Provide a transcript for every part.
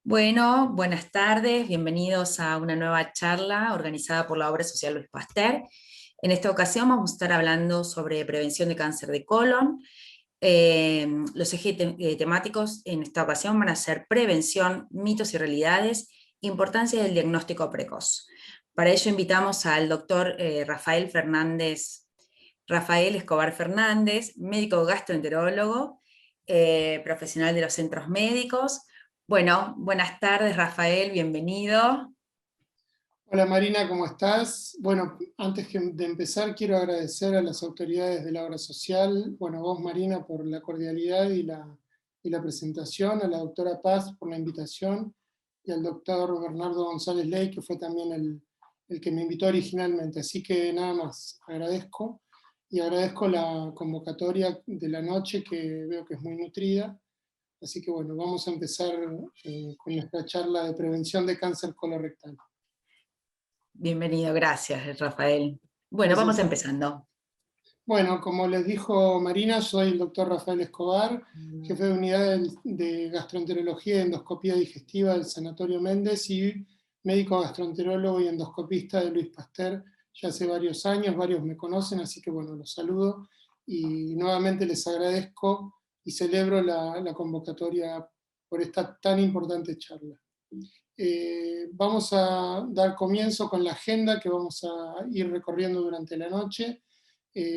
Bueno, buenas tardes, bienvenidos a una nueva charla organizada por la Obra Social Luis Pasteur. En esta ocasión vamos a estar hablando sobre prevención de cáncer de colon. Los ejes temáticos en esta ocasión van a ser prevención, mitos y realidades, importancia del diagnóstico precoz. Para ello invitamos al doctor Rafael Escobar Fernández, médico gastroenterólogo, profesional de los centros médicos. Bueno, buenas tardes, Rafael, bienvenido. Hola Marina, ¿cómo estás? Bueno, de empezar quiero agradecer a las autoridades de la obra social, bueno, vos Marina por la cordialidad y la presentación, a la doctora Paz por la invitación y al doctor Bernardo González Ley, que fue también el que me invitó originalmente. Así que nada más, agradezco y agradezco la convocatoria de la noche que veo que es muy nutrida. Así que bueno, vamos a empezar con nuestra charla de prevención de cáncer colorectal. Bienvenido, gracias, Rafael. Bueno, vamos Gracias. empezando. Bueno, como les dijo Marina, soy el doctor Rafael Escobar, jefe de unidad de gastroenterología y endoscopía digestiva del Sanatorio Méndez y médico gastroenterólogo y endoscopista de Luis Pasteur ya hace varios años, varios me conocen, así que bueno, los saludo y nuevamente les agradezco y celebro la convocatoria por esta tan importante charla. Vamos a dar comienzo con la agenda que vamos a ir recorriendo durante la noche.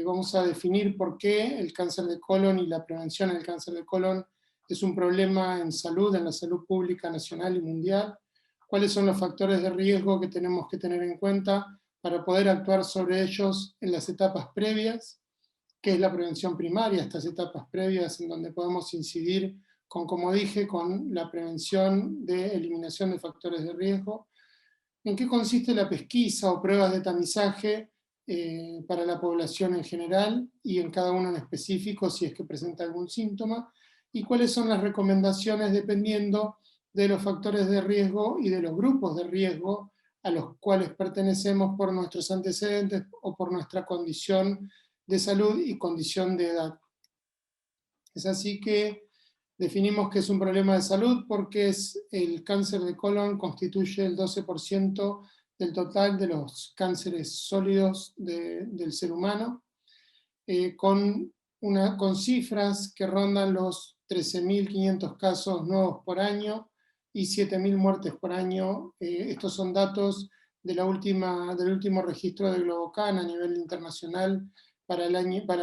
Vamos a definir por qué el cáncer de colon y la prevención del cáncer de colon es un problema en salud, en la salud pública nacional y mundial, cuáles son los factores de riesgo que tenemos que tener en cuenta para poder actuar sobre ellos en las etapas previas, qué es la prevención primaria, estas etapas previas en donde podemos incidir con, como dije, con la prevención de eliminación de factores de riesgo, en qué consiste la pesquisa o pruebas de tamizaje para la población en general y en cada uno en específico si es que presenta algún síntoma, y cuáles son las recomendaciones dependiendo de los factores de riesgo y de los grupos de riesgo a los cuales pertenecemos por nuestros antecedentes o por nuestra condición de salud y condición de edad. Es así que definimos que es un problema de salud porque el cáncer de colon constituye el 12% del total de los cánceres sólidos del ser humano, con cifras que rondan los 13.500 casos nuevos por año y 7.000 muertes por año. Estos son datos del último registro de Globocan a nivel internacional para la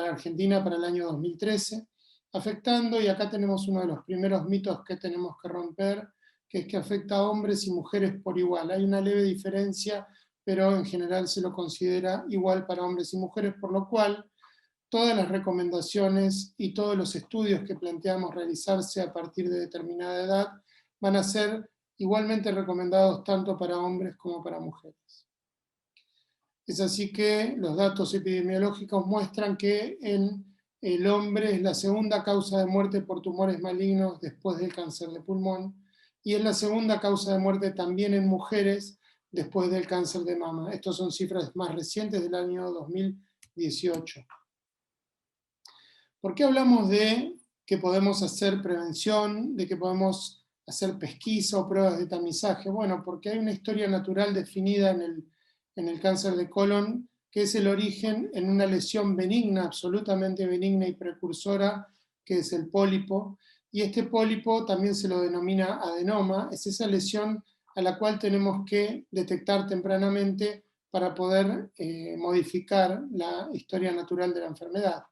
Argentina para el año 2013. Afectando, y acá tenemos uno de los primeros mitos que tenemos que romper, que es que afecta a hombres y mujeres por igual. Hay una leve diferencia, pero en general se lo considera igual para hombres y mujeres, por lo cual todas las recomendaciones y todos los estudios que planteamos realizarse a partir de determinada edad van a ser igualmente recomendados tanto para hombres como para mujeres. Es así que los datos epidemiológicos muestran que el hombre es la segunda causa de muerte por tumores malignos después del cáncer de pulmón, y es la segunda causa de muerte también en mujeres después del cáncer de mama. Estas son cifras más recientes del año 2018. ¿Por qué hablamos de que podemos hacer prevención, de que podemos hacer pesquisa o pruebas de tamizaje? Bueno, porque hay una historia natural definida en el cáncer de colon, que es el origen en una lesión benigna, absolutamente benigna y precursora, que es el pólipo, y este pólipo también se lo denomina adenoma, es esa lesión a la cual tenemos que detectar tempranamente para poder modificar la historia natural de la enfermedad.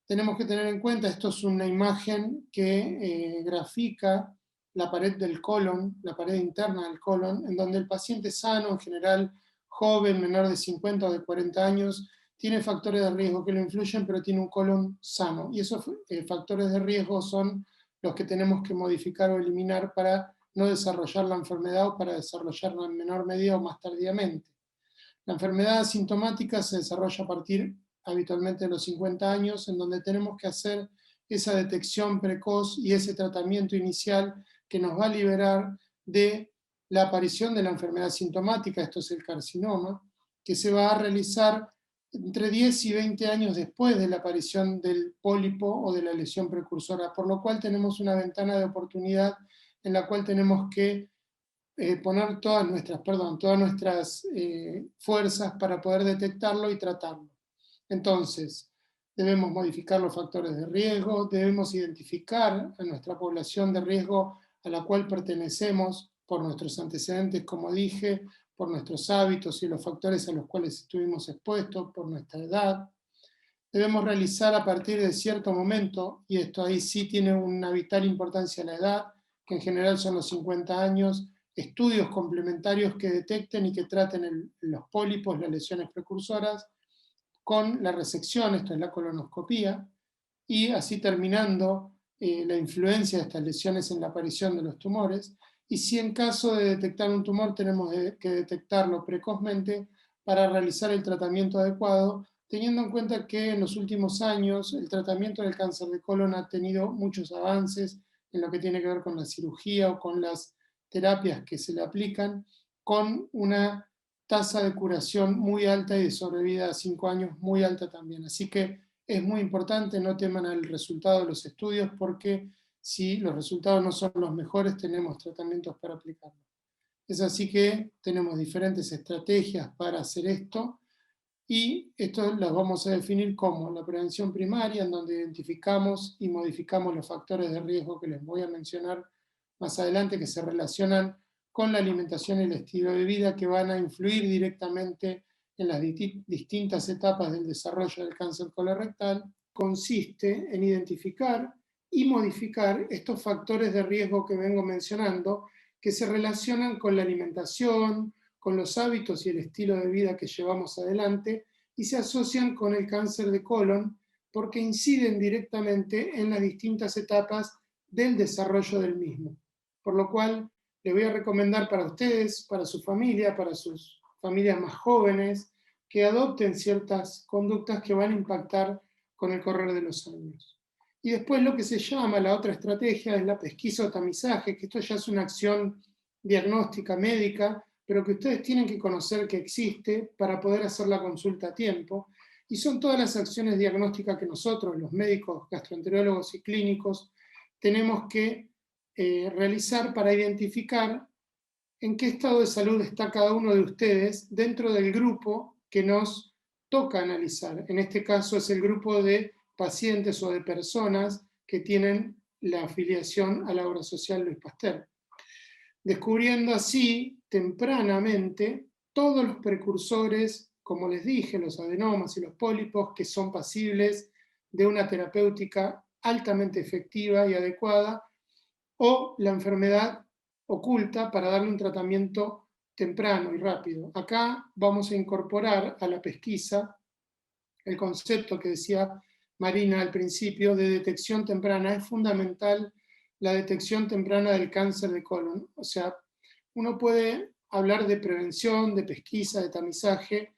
Tenemos que tener en cuenta, esto es una imagen que grafica la pared del colon, la pared interna del colon, en donde el paciente sano, en general joven, menor de 50 o de 40 años, tiene factores de riesgo que lo influyen, pero tiene un colon sano. Y esos factores de riesgo son los que tenemos que modificar o eliminar para no desarrollar la enfermedad o para desarrollarla en menor medida o más tardíamente. La enfermedad asintomática se desarrolla a partir habitualmente de los 50 años, en donde tenemos que hacer esa detección precoz y ese tratamiento inicial que nos va a liberar de la aparición de la enfermedad sintomática, esto es el carcinoma, que se va a realizar entre 10 y 20 años después de la aparición del pólipo o de la lesión precursora, por lo cual tenemos una ventana de oportunidad en la cual tenemos que poner todas nuestras fuerzas para poder detectarlo y tratarlo. Entonces, debemos modificar los factores de riesgo, debemos identificar a nuestra población de riesgo a la cual pertenecemos por nuestros antecedentes, como dije, por nuestros hábitos y los factores a los cuales estuvimos expuestos, por nuestra edad. Debemos realizar a partir de cierto momento, y esto ahí sí tiene una vital importancia la edad, que en general son los 50 años, estudios complementarios que detecten y que traten los pólipos, las lesiones precursoras, con la resección, esto es la colonoscopía, y así terminando la influencia de estas lesiones en la aparición de los tumores, y si en caso de detectar un tumor tenemos que detectarlo precozmente para realizar el tratamiento adecuado, teniendo en cuenta que en los últimos años el tratamiento del cáncer de colon ha tenido muchos avances en lo que tiene que ver con la cirugía o con las terapias que se le aplican, con una tasa de curación muy alta y de sobrevida a 5 años muy alta también. Así que es muy importante, no teman al resultado de los estudios, porque si los resultados no son los mejores, tenemos tratamientos para aplicarlos. Es así que tenemos diferentes estrategias para hacer esto, y esto las vamos a definir como la prevención primaria, en donde identificamos y modificamos los factores de riesgo que les voy a mencionar más adelante, que se relacionan con la alimentación y el estilo de vida, que van a influir directamente en las distintas etapas del desarrollo del cáncer colorectal. Consiste en identificar y modificar estos factores de riesgo que vengo mencionando, que se relacionan con la alimentación, con los hábitos y el estilo de vida que llevamos adelante, y se asocian con el cáncer de colon porque inciden directamente en las distintas etapas del desarrollo del mismo. Por lo cual, les voy a recomendar para ustedes, para su familia, para sus familias más jóvenes, que adopten ciertas conductas que van a impactar con el correr de los años. Y después lo que se llama la otra estrategia es la pesquisa o tamizaje, que esto ya es una acción diagnóstica médica, pero que ustedes tienen que conocer que existe para poder hacer la consulta a tiempo. Y son todas las acciones diagnósticas que nosotros, los médicos, gastroenterólogos y clínicos, tenemos que realizar para identificar en qué estado de salud está cada uno de ustedes dentro del grupo que nos toca analizar. En este caso es el grupo de pacientes o de personas que tienen la afiliación a la obra social Luis Pasteur, descubriendo así tempranamente todos los precursores, como les dije, los adenomas y los pólipos, que son pasibles de una terapéutica altamente efectiva y adecuada, o la enfermedad oculta para darle un tratamiento temprano y rápido. Acá vamos a incorporar a la pesquisa el concepto que decía Marina al principio de detección temprana. Es fundamental la detección temprana del cáncer de colon. O sea, uno puede hablar de prevención, de pesquisa, de tamizaje,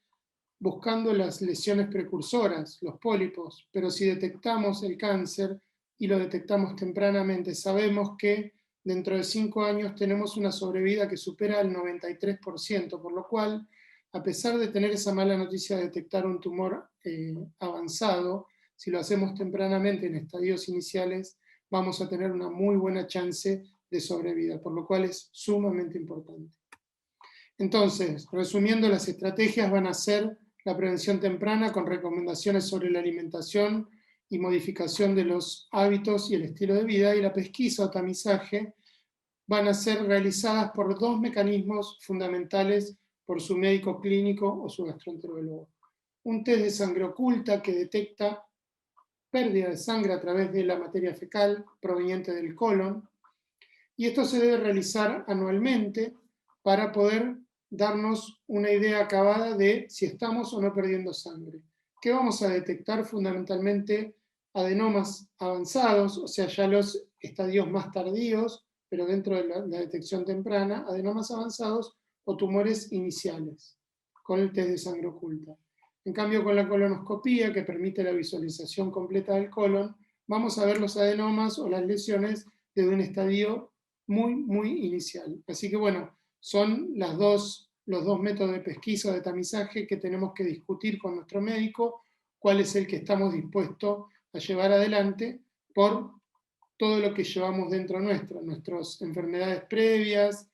buscando las lesiones precursoras, los pólipos, pero si detectamos el cáncer y lo detectamos tempranamente, sabemos que dentro de 5 años tenemos una sobrevida que supera el 93%, por lo cual, a pesar de tener esa mala noticia de detectar un tumor avanzado, si lo hacemos tempranamente en estadios iniciales, vamos a tener una muy buena chance de sobrevida, por lo cual es sumamente importante. Entonces, resumiendo, las estrategias van a ser la prevención temprana con recomendaciones sobre la alimentación y modificación de los hábitos y el estilo de vida, y la pesquisa o tamizaje van a ser realizadas por 2 mecanismos fundamentales por su médico clínico o su gastroenterólogo. Un test de sangre oculta que detecta pérdida de sangre a través de la materia fecal proveniente del colon, y esto se debe realizar anualmente para poder darnos una idea acabada de si estamos o no perdiendo sangre. ¿Qué vamos a detectar? Fundamentalmente adenomas avanzados, o sea, ya los estadios más tardíos, pero dentro de la detección temprana, adenomas avanzados o tumores iniciales, con el test de sangre oculta. En cambio, con la colonoscopía, que permite la visualización completa del colon, vamos a ver los adenomas o las lesiones desde un estadio muy inicial. Así que bueno, son los dos métodos de pesquisa o de tamizaje que tenemos que discutir con nuestro médico, cuál es el que estamos dispuestos a llevar adelante por todo lo que llevamos dentro nuestro, nuestras enfermedades previas,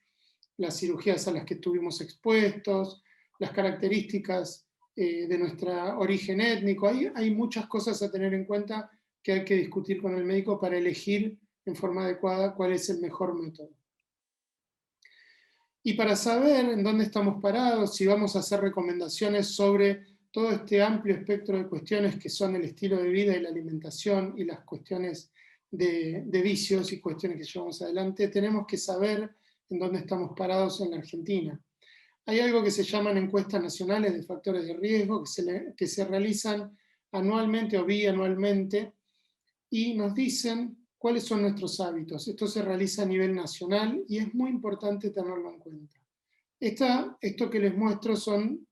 las cirugías a las que estuvimos expuestos, las características de nuestro origen étnico. Hay muchas cosas a tener en cuenta que hay que discutir con el médico para elegir en forma adecuada cuál es el mejor método. Y para saber en dónde estamos parados, si vamos a hacer recomendaciones sobre todo este amplio espectro de cuestiones que son el estilo de vida y la alimentación y las cuestiones de vicios y cuestiones que llevamos adelante, tenemos que saber en dónde estamos parados en la Argentina. Hay algo que se llaman encuestas nacionales de factores de riesgo que se realizan anualmente o bianualmente y nos dicen cuáles son nuestros hábitos. Esto se realiza a nivel nacional y es muy importante tenerlo en cuenta. Esto que les muestro son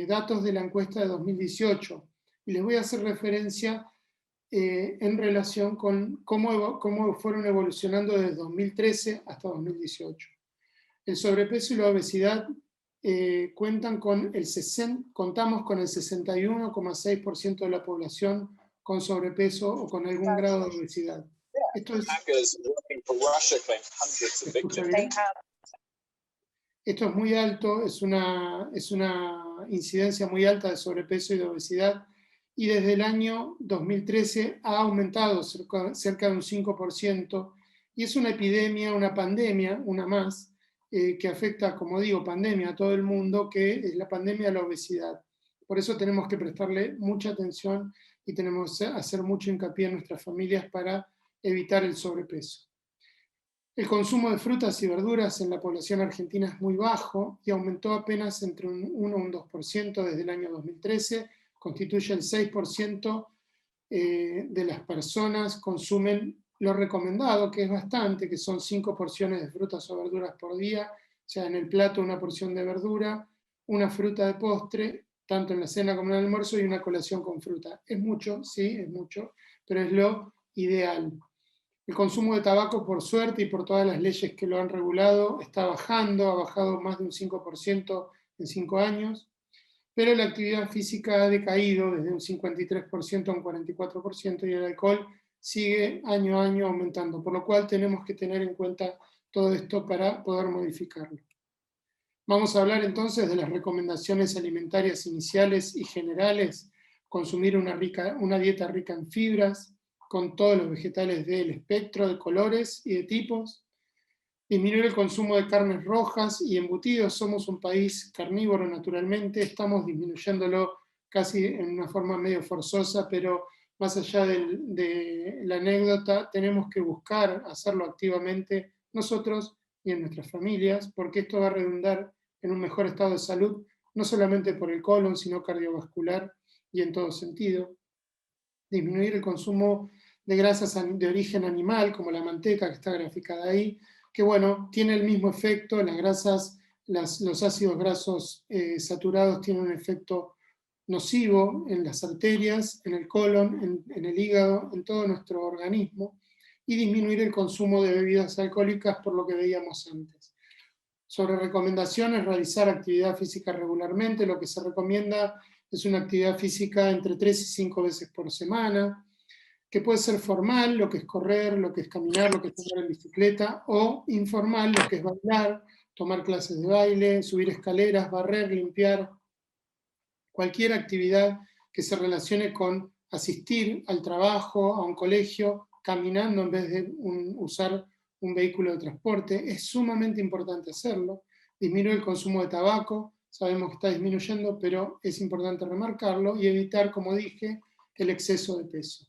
datos de la encuesta de 2018 y les voy a hacer referencia en relación con cómo fueron evolucionando desde 2013 hasta 2018. El sobrepeso y la obesidad contamos con el 61,6% de la población con sobrepeso o con algún grado de obesidad. Esto es muy alto, es una incidencia muy alta de sobrepeso y de obesidad, y desde el año 2013 ha aumentado cerca de un 5%, y es una epidemia, una pandemia, una más, que afecta, como digo, pandemia a todo el mundo, que es la pandemia de la obesidad. Por eso tenemos que prestarle mucha atención y tenemos que hacer mucho hincapié en nuestras familias para evitar el sobrepeso. El consumo de frutas y verduras en la población argentina es muy bajo y aumentó apenas entre un 1 y un 2% desde el año 2013, constituye el 6% de las personas consumen lo recomendado, que es bastante, que son 5 porciones de frutas o verduras por día, o sea, en el plato una porción de verdura, una fruta de postre, tanto en la cena como en el almuerzo, y una colación con fruta. Es mucho, sí, es mucho, pero es lo ideal. El consumo de tabaco, por suerte, y por todas las leyes que lo han regulado, está bajando, ha bajado más de un 5% en 5 años, pero la actividad física ha decaído desde un 53% a un 44% y el alcohol sigue año a año aumentando, por lo cual tenemos que tener en cuenta todo esto para poder modificarlo. Vamos a hablar entonces de las recomendaciones alimentarias iniciales y generales: consumir una dieta rica en fibras, con todos los vegetales del espectro de colores y de tipos, disminuir el consumo de carnes rojas y embutidos. Somos un país carnívoro naturalmente, estamos disminuyéndolo casi en una forma medio forzosa, pero más allá de la anécdota, tenemos que buscar hacerlo activamente nosotros y en nuestras familias, porque esto va a redundar en un mejor estado de salud, no solamente por el colon, sino cardiovascular y en todo sentido. Disminuir el consumo de grasas de origen animal, como la manteca que está graficada ahí, que bueno, tiene el mismo efecto. Las grasas, los ácidos grasos saturados tienen un efecto nocivo en las arterias, en el colon, en el hígado, en todo nuestro organismo, y disminuir el consumo de bebidas alcohólicas, por lo que veíamos antes. Sobre recomendaciones: realizar actividad física regularmente. Lo que se recomienda es una actividad física entre 3 y 5 veces por semana, que puede ser formal, lo que es correr, lo que es caminar, lo que es andar en bicicleta, o informal, lo que es bailar, tomar clases de baile, subir escaleras, barrer, limpiar, cualquier actividad que se relacione con asistir al trabajo, a un colegio, caminando en vez de usar un vehículo de transporte. Es sumamente importante hacerlo. Disminuir el consumo de tabaco, sabemos que está disminuyendo, pero es importante remarcarlo, y evitar, como dije, el exceso de peso.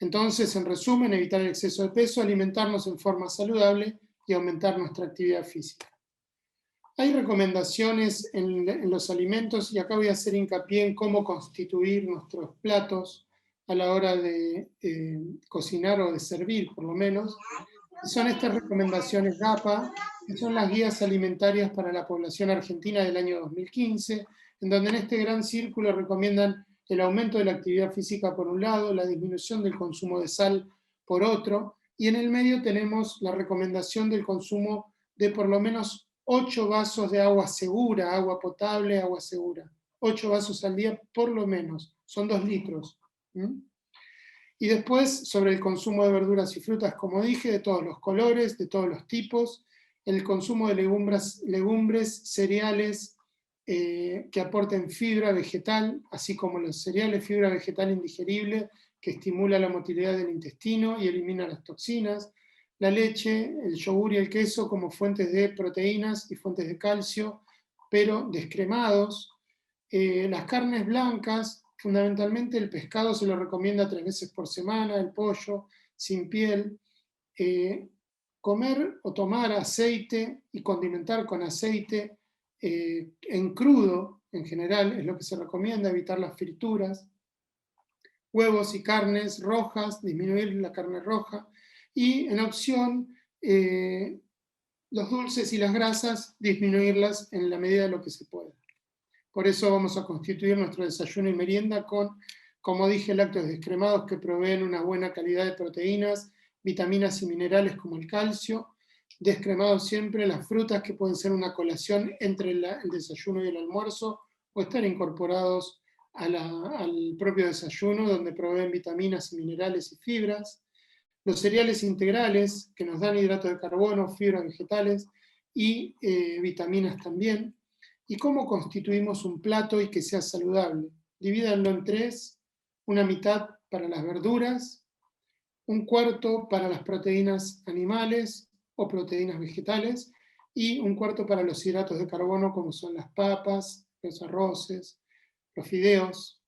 Entonces, en resumen, evitar el exceso de peso, alimentarnos en forma saludable y aumentar nuestra actividad física. Hay recomendaciones en los alimentos, y acá voy a hacer hincapié en cómo constituir nuestros platos a la hora de cocinar o de servir, por lo menos. Son estas recomendaciones GAPA, que son las guías alimentarias para la población argentina del año 2015, en donde en este gran círculo recomiendan el aumento de la actividad física por un lado, la disminución del consumo de sal por otro, y en el medio tenemos la recomendación del consumo de por lo menos 8 vasos de agua segura, agua potable, agua segura. 8 vasos al día por lo menos, son 2 litros. Y después, sobre el consumo de verduras y frutas, como dije, de todos los colores, de todos los tipos, el consumo de legumbres, cereales que aporten fibra vegetal, así como los cereales, fibra vegetal indigerible, que estimula la motilidad del intestino y elimina las toxinas, la leche, el yogur y el queso como fuentes de proteínas y fuentes de calcio, pero descremados. Las carnes blancas, fundamentalmente el pescado se lo recomienda 3 veces por semana, el pollo, sin piel. Comer o tomar aceite y condimentar con aceite en crudo, en general, es lo que se recomienda, evitar las frituras. Huevos y carnes rojas, disminuir la carne roja. Y en opción, los dulces y las grasas, disminuirlas en la medida de lo que se pueda. Por eso vamos a constituir nuestro desayuno y merienda con, como dije, lácteos descremados que proveen una buena calidad de proteínas, vitaminas y minerales como el calcio, descremados siempre, las frutas que pueden ser una colación entre el desayuno y el almuerzo, o estar incorporados al propio desayuno, donde proveen vitaminas y minerales y fibras. Los cereales integrales, que nos dan hidratos de carbono, fibras vegetales y vitaminas también. ¿Y cómo constituimos un plato y que sea saludable? Divídanlo en 3, una mitad para las verduras, un cuarto para las proteínas animales o proteínas vegetales, y un cuarto para los hidratos de carbono, como son las papas, los arroces, los fideos.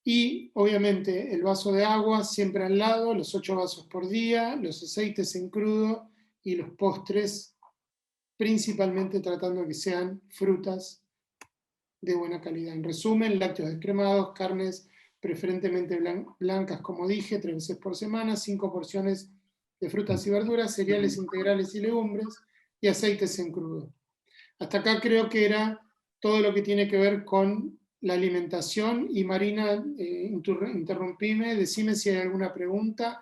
Y obviamente el vaso de agua siempre al lado, los 8 vasos por día, los aceites en crudo y los postres, principalmente tratando de que sean frutas de buena calidad. En resumen, lácteos descremados, carnes preferentemente blancas, como dije, 3 veces por semana, 5 porciones de frutas y verduras, cereales integrales y legumbres, y aceites en crudo. Hasta acá creo que era todo lo que tiene que ver con la alimentación. Y Marina, interrumpime, decime si hay alguna pregunta,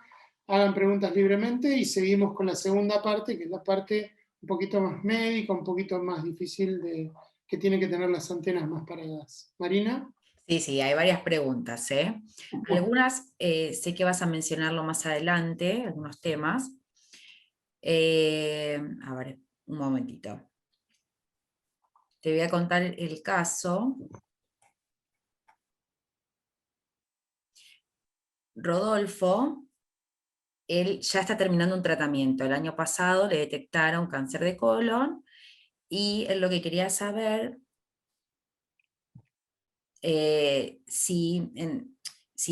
hagan preguntas libremente y seguimos con la segunda parte, que es la parte un poquito más médica, un poquito más difícil, que tiene que tener las antenas más paradas. Marina. Sí, sí, hay varias preguntas, ¿eh? Algunas sé que vas a mencionarlo más adelante, algunos temas. A ver, un momentito. Te voy a contar el caso. Rodolfo, él ya está terminando un tratamiento. El año pasado le detectaron cáncer de colon y él lo que quería saber si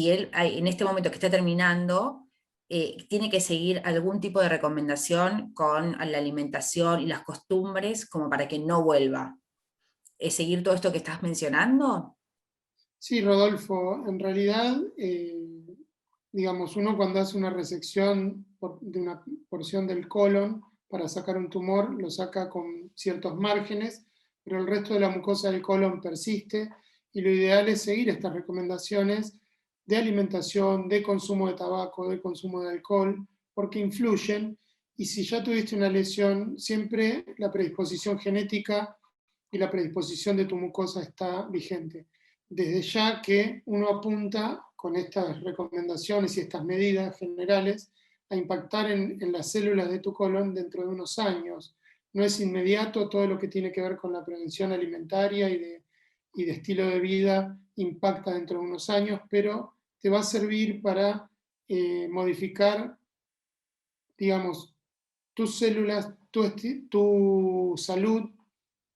él en este momento que está terminando tiene que seguir algún tipo de recomendación con la alimentación y las costumbres como para que no vuelva. ¿Es seguir todo esto que estás mencionando? Sí, Rodolfo, en realidad, digamos, uno cuando hace una resección de una porción del colon para sacar un tumor, lo saca con ciertos márgenes, pero el resto de la mucosa del colon persiste, y lo ideal es seguir estas recomendaciones de alimentación, de consumo de tabaco, de consumo de alcohol, porque influyen, y si ya tuviste una lesión, siempre la predisposición genética y la predisposición de tu mucosa está vigente. Desde ya que uno apunta con estas recomendaciones y estas medidas generales a impactar en las células de tu colon dentro de unos años. No es inmediato, todo lo que tiene que ver con la prevención alimentaria y de estilo de vida impacta dentro de unos años, pero te va a servir para modificar, digamos, tus células, tu salud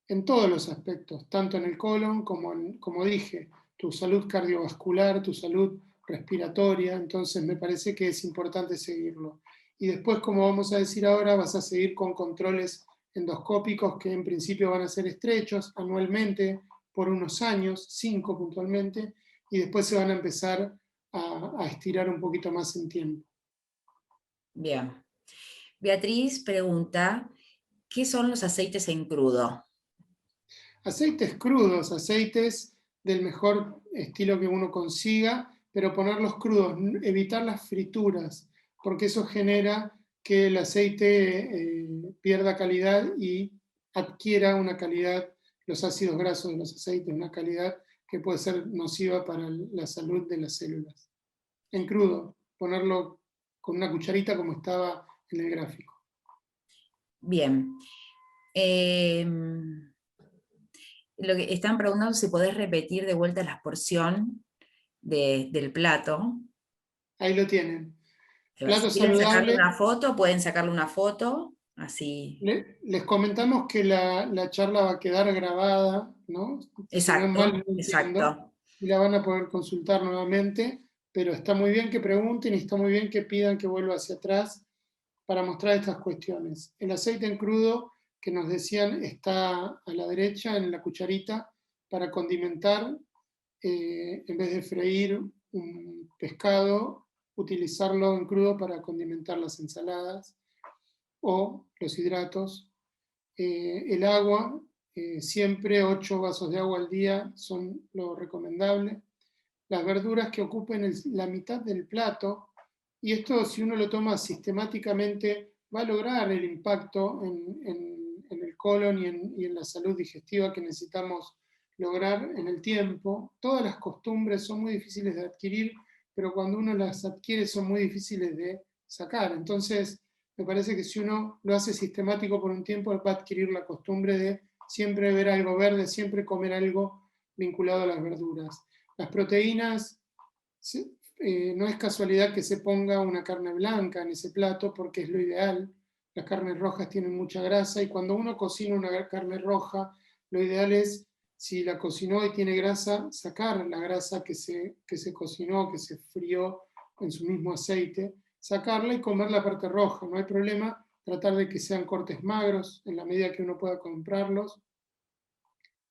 en todos los aspectos, tanto en el colon como dije, tu salud cardiovascular, tu salud respiratoria. Entonces me parece que es importante seguirlo. Y después, como vamos a decir ahora, vas a seguir con controles endoscópicos que en principio van a ser estrechos anualmente por unos años, 5 puntualmente, y después se van a empezar a estirar un poquito más en tiempo. Bien. Beatriz pregunta, ¿qué son los aceites en crudo? Aceites crudos, aceites del mejor estilo que uno consiga, pero ponerlos crudos, evitar las frituras, porque eso genera que el aceite pierda calidad y adquiera una calidad, los ácidos grasos de los aceites, una calidad que puede ser nociva para la salud de las células. En crudo, ponerlo con una cucharita como estaba en el gráfico. Bien. Lo que están preguntando si podés repetir de vuelta la porción del plato. Ahí lo tienen. Si Plato quieren sacarle saludable. una foto, pueden sacarle una foto, así. Les comentamos que la charla va a quedar grabada, ¿no? Si no es mal, Exacto, no entiendo, exacto. y la van a poder consultar nuevamente, pero está muy bien que pregunten y está muy bien que pidan que vuelva hacia atrás para mostrar estas cuestiones. El aceite en crudo, que nos decían, está a la derecha en la cucharita para condimentar. En vez de freír un pescado, utilizarlo en crudo para condimentar las ensaladas o los hidratos. El agua, siempre 8 vasos de agua al día son lo recomendable. Las verduras que ocupen la mitad del plato, y esto si uno lo toma sistemáticamente va a lograr el impacto en el colon y en la salud digestiva que necesitamos lograr en el tiempo. Todas las costumbres son muy difíciles de adquirir, pero cuando uno las adquiere son muy difíciles de sacar. Entonces, me parece que si uno lo hace sistemático por un tiempo, va a adquirir la costumbre de siempre ver algo verde, siempre comer algo vinculado a las verduras. Las proteínas, no es casualidad que se ponga una carne blanca en ese plato porque es lo ideal. Las carnes rojas tienen mucha grasa y cuando uno cocina una carne roja, lo ideal es, si la cocinó y tiene grasa, sacar la grasa que se cocinó, que se frió en su mismo aceite, sacarla y comer la parte roja. No hay problema, tratar de que sean cortes magros en la medida que uno pueda comprarlos,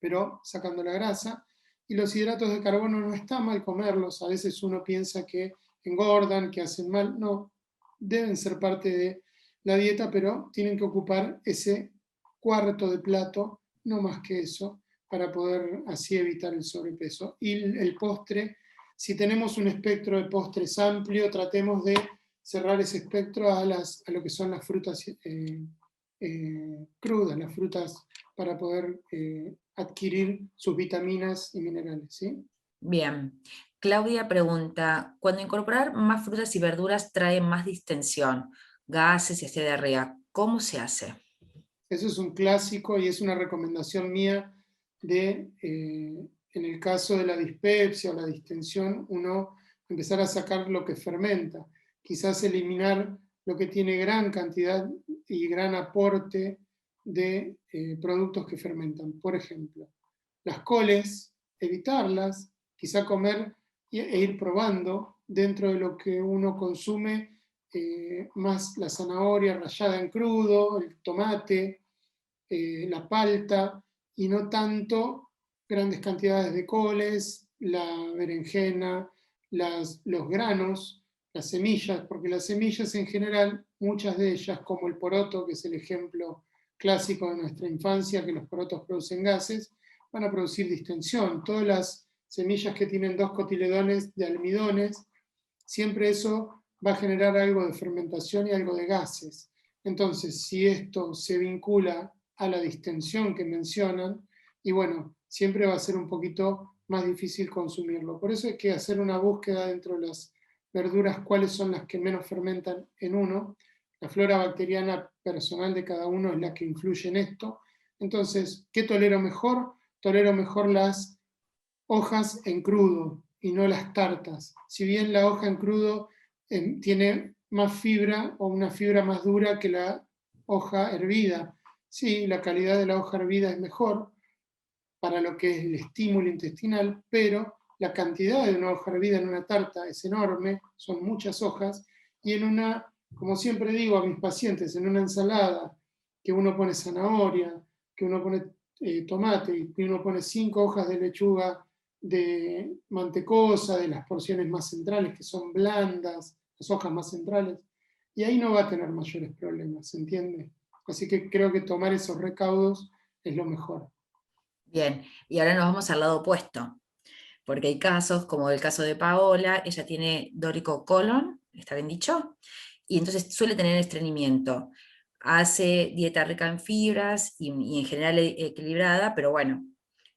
pero sacando la grasa. Y los hidratos de carbono no está mal comerlos, a veces uno piensa que engordan, que hacen mal, no, deben ser parte de la dieta, pero tienen que ocupar ese cuarto de plato, no más que eso, para poder así evitar el sobrepeso. Y el postre, si tenemos un espectro de postres amplio, tratemos de cerrar ese espectro a lo que son las frutas crudas, las frutas para poder adquirir sus vitaminas y minerales, ¿sí? Bien. Claudia pregunta, cuando incorporar más frutas y verduras trae más distensión, gases y diarrea, ¿cómo se hace? Eso es un clásico y es una recomendación mía de, en el caso de la dispepsia o la distensión, uno empezar a sacar lo que fermenta, quizás eliminar lo que tiene gran cantidad y gran aporte de productos que fermentan. Por ejemplo, las coles, evitarlas, quizá comer e ir probando dentro de lo que uno consume, más la zanahoria rallada en crudo, el tomate, la palta, y no tanto grandes cantidades de coles, la berenjena, los granos, las semillas, porque las semillas en general, muchas de ellas, como el poroto, que es el ejemplo clásico de nuestra infancia, que los porotos producen gases, van a producir distensión. Todas las semillas que tienen 2 cotiledones de almidones, siempre eso va a generar algo de fermentación y algo de gases. Entonces, si esto se vincula a la distensión que mencionan, y bueno, siempre va a ser un poquito más difícil consumirlo. Por eso hay que hacer una búsqueda dentro de las verduras, cuáles son las que menos fermentan en uno. La flora bacteriana personal de cada uno es la que influye en esto. Entonces, ¿qué tolero mejor? Tolero mejor las hojas en crudo y no las tartas. Si bien la hoja en crudo tiene más fibra o una fibra más dura que la hoja hervida, sí, la calidad de la hoja hervida es mejor para lo que es el estímulo intestinal, pero la cantidad de una hoja hervida en una tarta es enorme, son muchas hojas, y en una, como siempre digo a mis pacientes, en una ensalada que uno pone zanahoria, que uno pone tomate, y que uno pone 5 hojas de lechuga de mantecosa, de las porciones más centrales, que son blandas, las hojas más centrales, y ahí no va a tener mayores problemas, ¿se entiende? Así que creo que tomar esos recaudos es lo mejor. Bien, y ahora nos vamos al lado opuesto, porque hay casos, como el caso de Paola, ella tiene dórico colon, ¿está bien dicho? Y entonces suele tener estreñimiento. Hace dieta rica en fibras y en general equilibrada, pero bueno,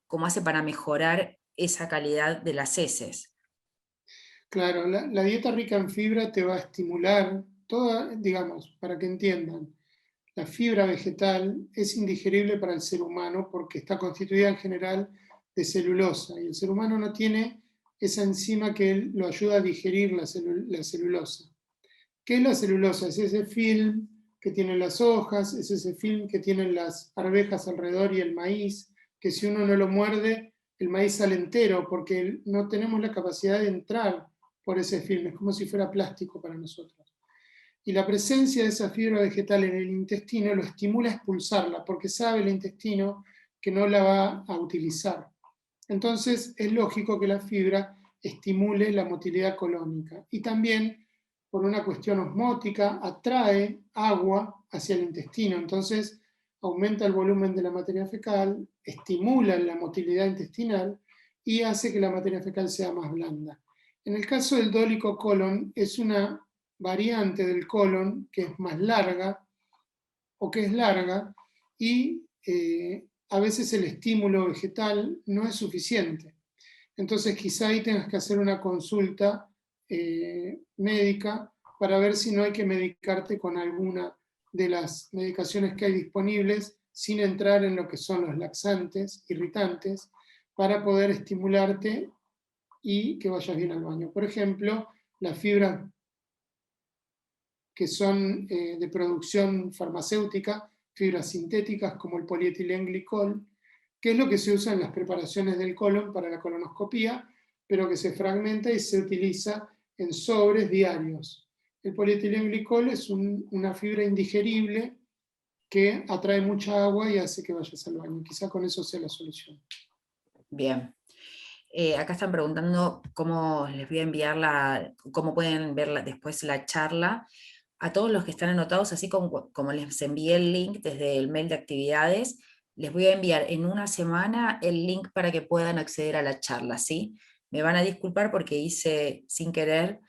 ¿cómo hace para mejorar esa calidad de las heces? Claro, la dieta rica en fibra te va a estimular, toda, digamos, para que entiendan, La fibra vegetal es indigerible para el ser humano porque está constituida en general de celulosa, y el ser humano no tiene esa enzima que lo ayuda a digerir la celulosa. ¿Qué es la celulosa? Es ese film que tienen las hojas, es ese film que tienen las arvejas alrededor y el maíz, que si uno no lo muerde, el maíz sale entero, porque no tenemos la capacidad de entrar por ese film, es como si fuera plástico para nosotros. Y la presencia de esa fibra vegetal en el intestino lo estimula a expulsarla, porque sabe el intestino que no la va a utilizar. Entonces es lógico que la fibra estimule la motilidad colónica. Y también, por una cuestión osmótica, atrae agua hacia el intestino. Entonces aumenta el volumen de la materia fecal, estimula la motilidad intestinal y hace que la materia fecal sea más blanda. En el caso del dólico colon, es una variante del colon que es más larga o que es larga y a veces el estímulo vegetal no es suficiente. Entonces quizá ahí tengas que hacer una consulta médica para ver si no hay que medicarte con alguna de las medicaciones que hay disponibles sin entrar en lo que son los laxantes, irritantes, para poder estimularte y que vayas bien al baño. Por ejemplo, las fibras que son de producción farmacéutica, fibras sintéticas como el polietilenglicol, que es lo que se usa en las preparaciones del colon para la colonoscopía, pero que se fragmenta y se utiliza en sobres diarios. El polietilenglicol es una fibra indigerible que atrae mucha agua y hace que vayas al baño. Quizá con eso sea la solución. Bien. Acá están preguntando cómo les voy a enviar cómo pueden ver después la charla. A todos los que están anotados, así como les envié el link desde el mail de actividades, les voy a enviar en una semana el link para que puedan acceder a la charla, ¿sí? Me van a disculpar porque hice sin querer,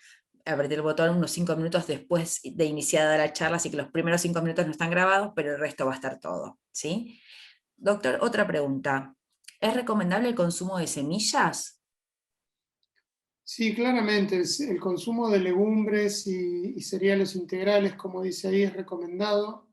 apreté el botón unos 5 minutos después de iniciada la charla, así que los primeros 5 minutos no están grabados, pero el resto va a estar todo, ¿sí? Doctor, otra pregunta. ¿Es recomendable el consumo de semillas? Sí, claramente, el consumo de legumbres y cereales integrales, como dice ahí, es recomendado.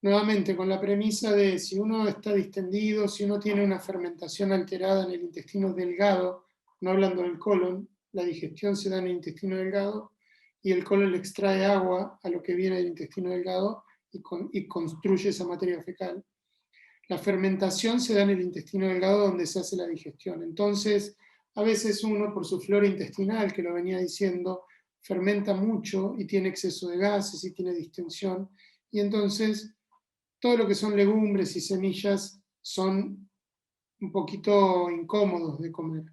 Nuevamente, con la premisa de si uno está distendido, si uno tiene una fermentación alterada en el intestino delgado, no hablando del colon, la digestión se da en el intestino delgado y el colon le extrae agua a lo que viene del intestino delgado y construye esa materia fecal. La fermentación se da en el intestino delgado donde se hace la digestión. Entonces, a veces uno, por su flora intestinal, que lo venía diciendo, fermenta mucho y tiene exceso de gases y tiene distensión. Y entonces, todo lo que son legumbres y semillas son un poquito incómodos de comer.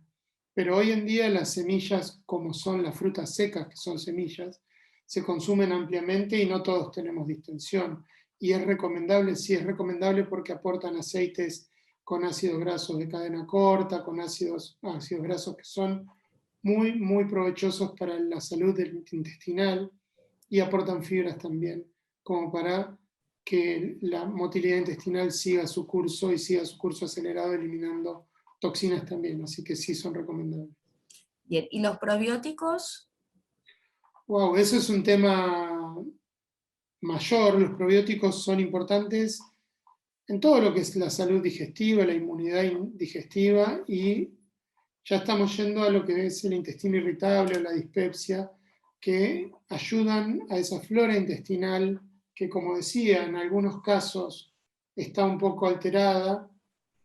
Pero hoy en día las semillas, como son las frutas secas, que son semillas, se consumen ampliamente y no todos tenemos distensión. Y es recomendable, sí es recomendable porque aportan aceites con ácidos grasos de cadena corta, con ácidos grasos que son muy, muy provechosos para la salud del intestinal y aportan fibras también, como para que la motilidad intestinal siga su curso y siga su curso acelerado eliminando toxinas también, así que sí son recomendables. Bien, ¿y los probióticos? Wow, eso es un tema mayor. Los probióticos son importantes en todo lo que es la salud digestiva, la inmunidad digestiva, y ya estamos yendo a lo que es el intestino irritable o la dispepsia, que ayudan a esa flora intestinal que, como decía, en algunos casos está un poco alterada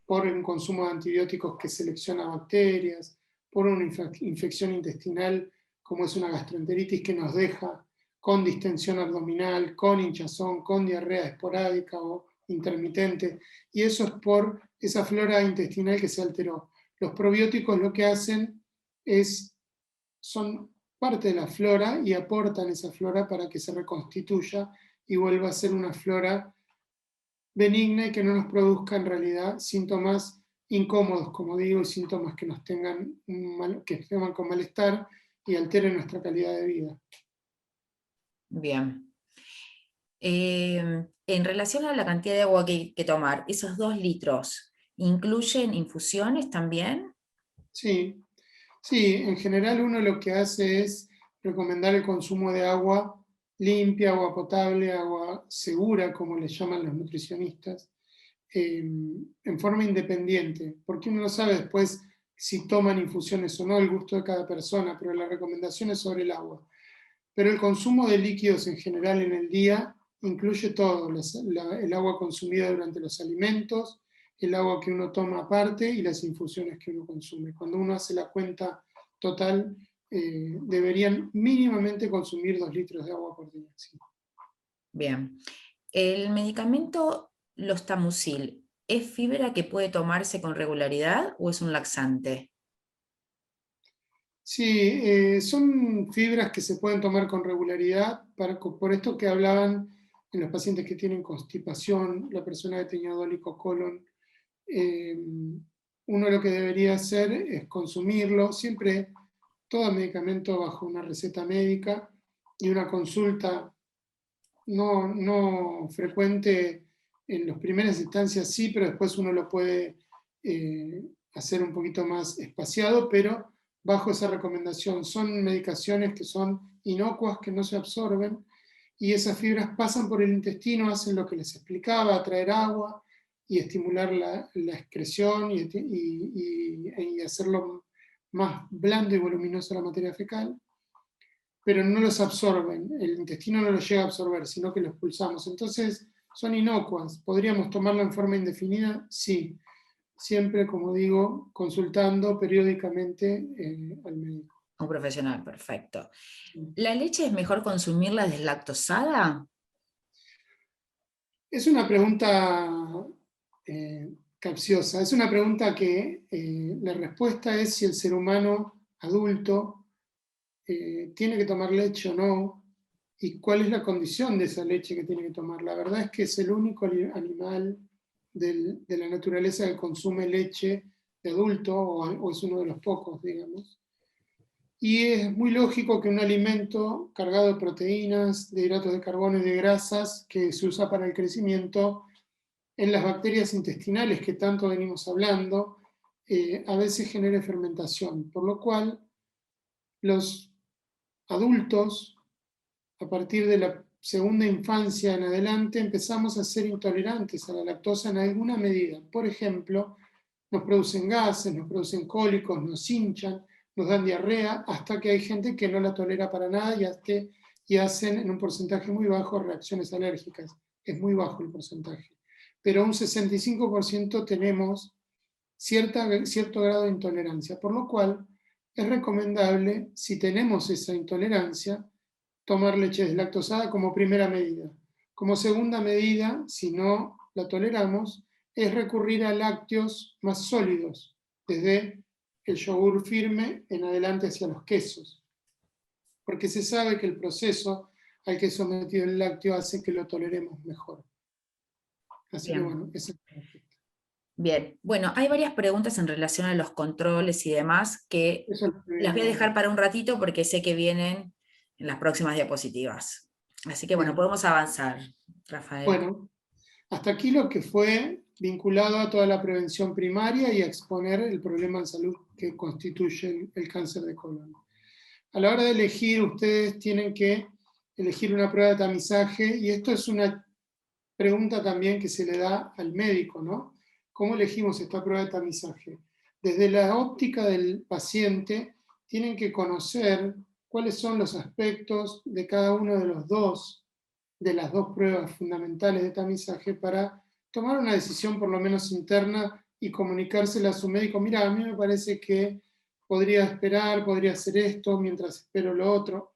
por un consumo de antibióticos que selecciona bacterias, por una infección intestinal como es una gastroenteritis que nos deja con distensión abdominal, con hinchazón, con diarrea esporádica o intermitente, y eso es por esa flora intestinal que se alteró. Los probióticos lo que hacen son parte de la flora y aportan esa flora para que se reconstituya y vuelva a ser una flora benigna y que no nos produzca en realidad síntomas incómodos, como digo, y síntomas que nos tengan que estén con malestar y alteren nuestra calidad de vida. Bien. En relación a la cantidad de agua que hay que tomar, ¿esos 2 litros incluyen infusiones también? Sí, sí, en general uno lo que hace es recomendar el consumo de agua limpia, agua potable, agua segura, como le llaman los nutricionistas, en forma independiente, porque uno no sabe después si toman infusiones o no, el gusto de cada persona, pero la recomendación es sobre el agua. Pero el consumo de líquidos en general en el día incluye todo, el agua consumida durante los alimentos, el agua que uno toma aparte y las infusiones que uno consume. Cuando uno hace la cuenta total, deberían mínimamente consumir 2 litros de agua por día. Sí. Bien. ¿El medicamento Lostamicil es fibra que puede tomarse con regularidad o es un laxante? Sí, son fibras que se pueden tomar con regularidad, por esto que hablaban en los pacientes que tienen constipación, la persona que tenía dólico colon. Uno lo que debería hacer es consumirlo, siempre todo medicamento bajo una receta médica y una consulta no frecuente en las primeras instancias sí, pero después uno lo puede hacer un poquito más espaciado, pero bajo esa recomendación. Son medicaciones que son inocuas, que no se absorben, y esas fibras pasan por el intestino, hacen lo que les explicaba, atraer agua y estimular la excreción y hacerlo más blando y voluminoso la materia fecal, pero no los absorben, el intestino no los llega a absorber, sino que los expulsamos. Entonces son inocuas. ¿Podríamos tomarlo en forma indefinida? Sí. Siempre, como digo, consultando periódicamente al médico. Un profesional, perfecto. ¿La leche es mejor consumirla deslactosada? Es una pregunta capciosa. Es una pregunta que la respuesta es si el ser humano adulto tiene que tomar leche o no, y cuál es la condición de esa leche que tiene que tomar. La verdad es que es el único animal de la naturaleza que consume leche de adulto, o es uno de los pocos, digamos. Y es muy lógico que un alimento cargado de proteínas, de hidratos de carbono y de grasas, que se usa para el crecimiento, en las bacterias intestinales que tanto venimos hablando, a veces genere fermentación, por lo cual los adultos, a partir de la segunda infancia en adelante, empezamos a ser intolerantes a la lactosa en alguna medida. Por ejemplo, nos producen gases, nos producen cólicos, nos hinchan, nos dan diarrea, hasta que hay gente que no la tolera para nada y hacen en un porcentaje muy bajo reacciones alérgicas. Es muy bajo el porcentaje. Pero un 65% tenemos cierto grado de intolerancia, por lo cual es recomendable, si tenemos esa intolerancia, tomar leche deslactosada como primera medida. Como segunda medida, si no la toleramos, es recurrir a lácteos más sólidos, desde el yogur firme en adelante hacia los quesos, porque se sabe que el proceso al que es sometido el lácteo hace que lo toleremos mejor. Así que Bien. bueno, esa es la respuesta. Bien, bueno, hay varias preguntas en relación a los controles y demás que Eso es lo que las voy a vengo dejar ahora. para un ratito porque sé que vienen en las próximas diapositivas. Así que bueno, Bien. podemos avanzar, Rafael. Bueno, hasta aquí lo que fue vinculado a toda la prevención primaria y a exponer el problema de salud que constituye el cáncer de colon. A la hora de elegir, ustedes tienen que elegir una prueba de tamizaje, y esto es una pregunta también que se le da al médico, ¿no? ¿Cómo elegimos esta prueba de tamizaje? Desde la óptica del paciente, tienen que conocer cuáles son los aspectos de cada uno de las dos pruebas fundamentales de tamizaje para tomar una decisión por lo menos interna y comunicársela a su médico. Mira, a mí me parece que podría esperar, podría hacer esto mientras espero lo otro.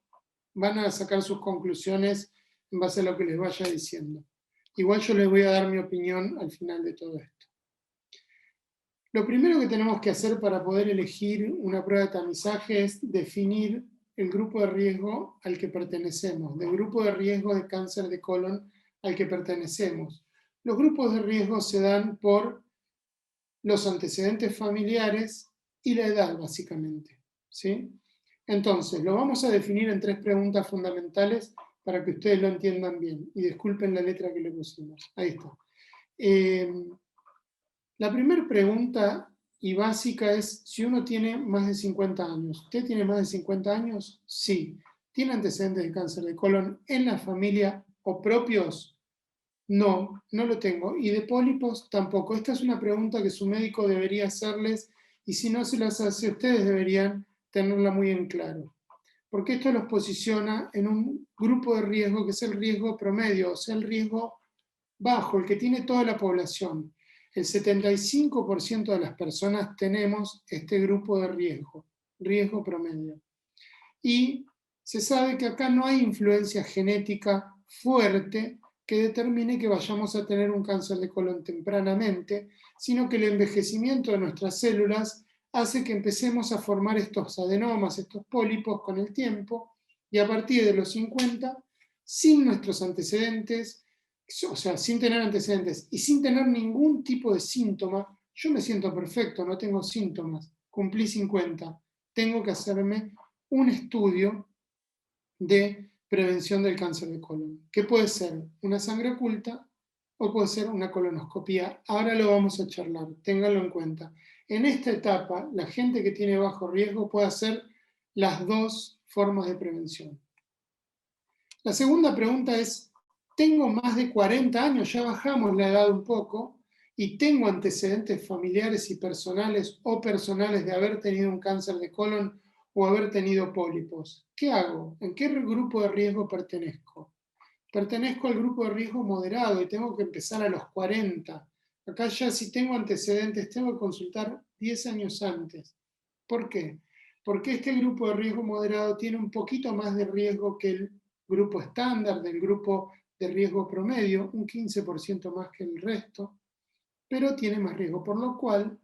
Van a sacar sus conclusiones en base a lo que les vaya diciendo. Igual yo les voy a dar mi opinión al final de todo esto. Lo primero que tenemos que hacer para poder elegir una prueba de tamizaje es definir el grupo de riesgo al que pertenecemos, del grupo de riesgo de cáncer de colon al que pertenecemos. Los grupos de riesgo se dan por los antecedentes familiares y la edad, básicamente, ¿sí? Entonces, lo vamos a definir en 3 preguntas fundamentales para que ustedes lo entiendan bien. Y disculpen la letra que le pusimos. Ahí está. La primera pregunta y básica es si uno tiene más de 50 años. ¿Usted tiene más de 50 años? Sí. ¿Tiene antecedentes de cáncer de colon en la familia o propios? No, no lo tengo. ¿Y de pólipos? Tampoco. Esta es una pregunta que su médico debería hacerles, y si no se las hace, ustedes deberían tenerla muy en claro. Porque esto los posiciona en un grupo de riesgo que es el riesgo promedio, o sea, el riesgo bajo, el que tiene toda la población. El 75% de las personas tenemos este grupo de riesgo, riesgo promedio. Y se sabe que acá no hay influencia genética fuerte que determine que vayamos a tener un cáncer de colon tempranamente, sino que el envejecimiento de nuestras células hace que empecemos a formar estos adenomas, estos pólipos con el tiempo, y a partir de los 50, sin nuestros antecedentes, o sea, sin tener antecedentes y sin tener ningún tipo de síntoma, yo me siento perfecto, no tengo síntomas, cumplí 50, tengo que hacerme un estudio de prevención del cáncer de colon, que puede ser una sangre oculta o puede ser una colonoscopía. Ahora lo vamos a charlar, ténganlo en cuenta. En esta etapa, la gente que tiene bajo riesgo puede hacer las dos formas de prevención. La segunda pregunta es, tengo más de 40 años, ya bajamos la edad un poco, y tengo antecedentes familiares y personales o personales de haber tenido un cáncer de colon o haber tenido pólipos. ¿Qué hago? ¿En qué grupo de riesgo pertenezco? Pertenezco al grupo de riesgo moderado y tengo que empezar a los 40. Acá ya si tengo antecedentes tengo que consultar 10 años antes. ¿Por qué? Porque este grupo de riesgo moderado tiene un poquito más de riesgo que el grupo estándar, del grupo de riesgo promedio, un 15% más que el resto, pero tiene más riesgo, por lo cual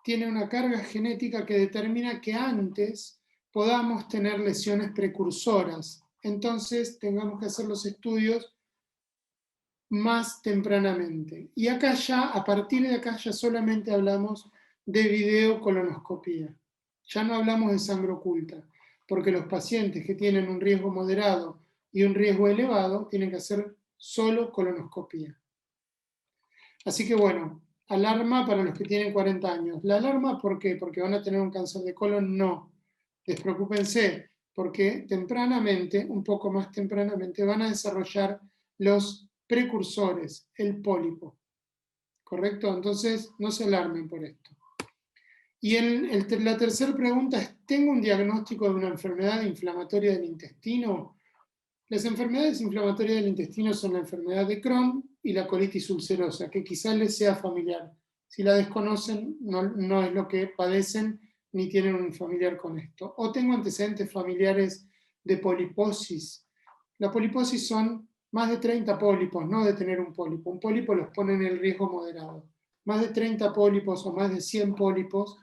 tiene una carga genética que determina que antes podamos tener lesiones precursoras. Entonces tengamos que hacer los estudios más tempranamente. Y acá ya, a partir de acá ya solamente hablamos de videocolonoscopía. Ya no hablamos de sangre oculta, porque los pacientes que tienen un riesgo moderado y un riesgo elevado tienen que hacer solo colonoscopía. Así que bueno, alarma para los que tienen 40 años. ¿La alarma por qué? ¿Porque van a tener un cáncer de colon? No. Despreocúpense, porque tempranamente, un poco más tempranamente, van a desarrollar los precursores, el pólipo. ¿Correcto? Entonces, no se alarmen por esto. Y la tercera pregunta es, ¿tengo un diagnóstico de una enfermedad inflamatoria del intestino? Las enfermedades inflamatorias del intestino son la enfermedad de Crohn y la colitis ulcerosa, que quizás les sea familiar. Si la desconocen, no es lo que padecen ni tienen un familiar con esto. O tengo antecedentes familiares de poliposis. La poliposis son más de 30 pólipos, no de tener un pólipo. Un pólipo los pone en el riesgo moderado. Más de 30 pólipos o más de 100 pólipos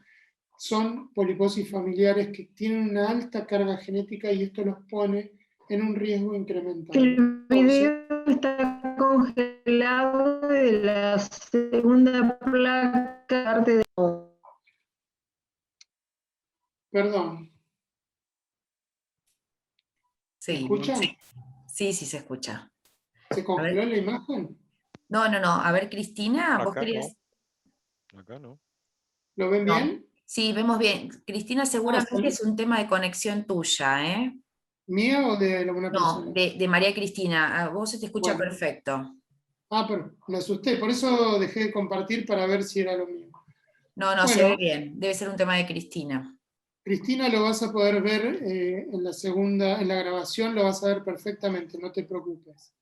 son poliposis familiares que tienen una alta carga genética y esto los pone en un riesgo incrementado. El video está congelado de la segunda placa de... Perdón. Sí, ¿Escuchan? sí, se escucha. ¿Se congeló la imagen? No. A ver, Cristina, ¿vos Acá querías? no. Acá no. ¿Lo ven bien? Sí, vemos bien. Cristina, seguramente es un tema de conexión tuya, ¿eh? ¿Mía o de alguna No, persona? de María Cristina. A vos se te escucha Bueno. perfecto. Pero me asusté, por eso dejé de compartir para ver si era lo mío. No, se ve bien. Debe ser un tema de Cristina. Cristina, lo vas a poder ver en la grabación, lo vas a ver perfectamente, no te preocupes.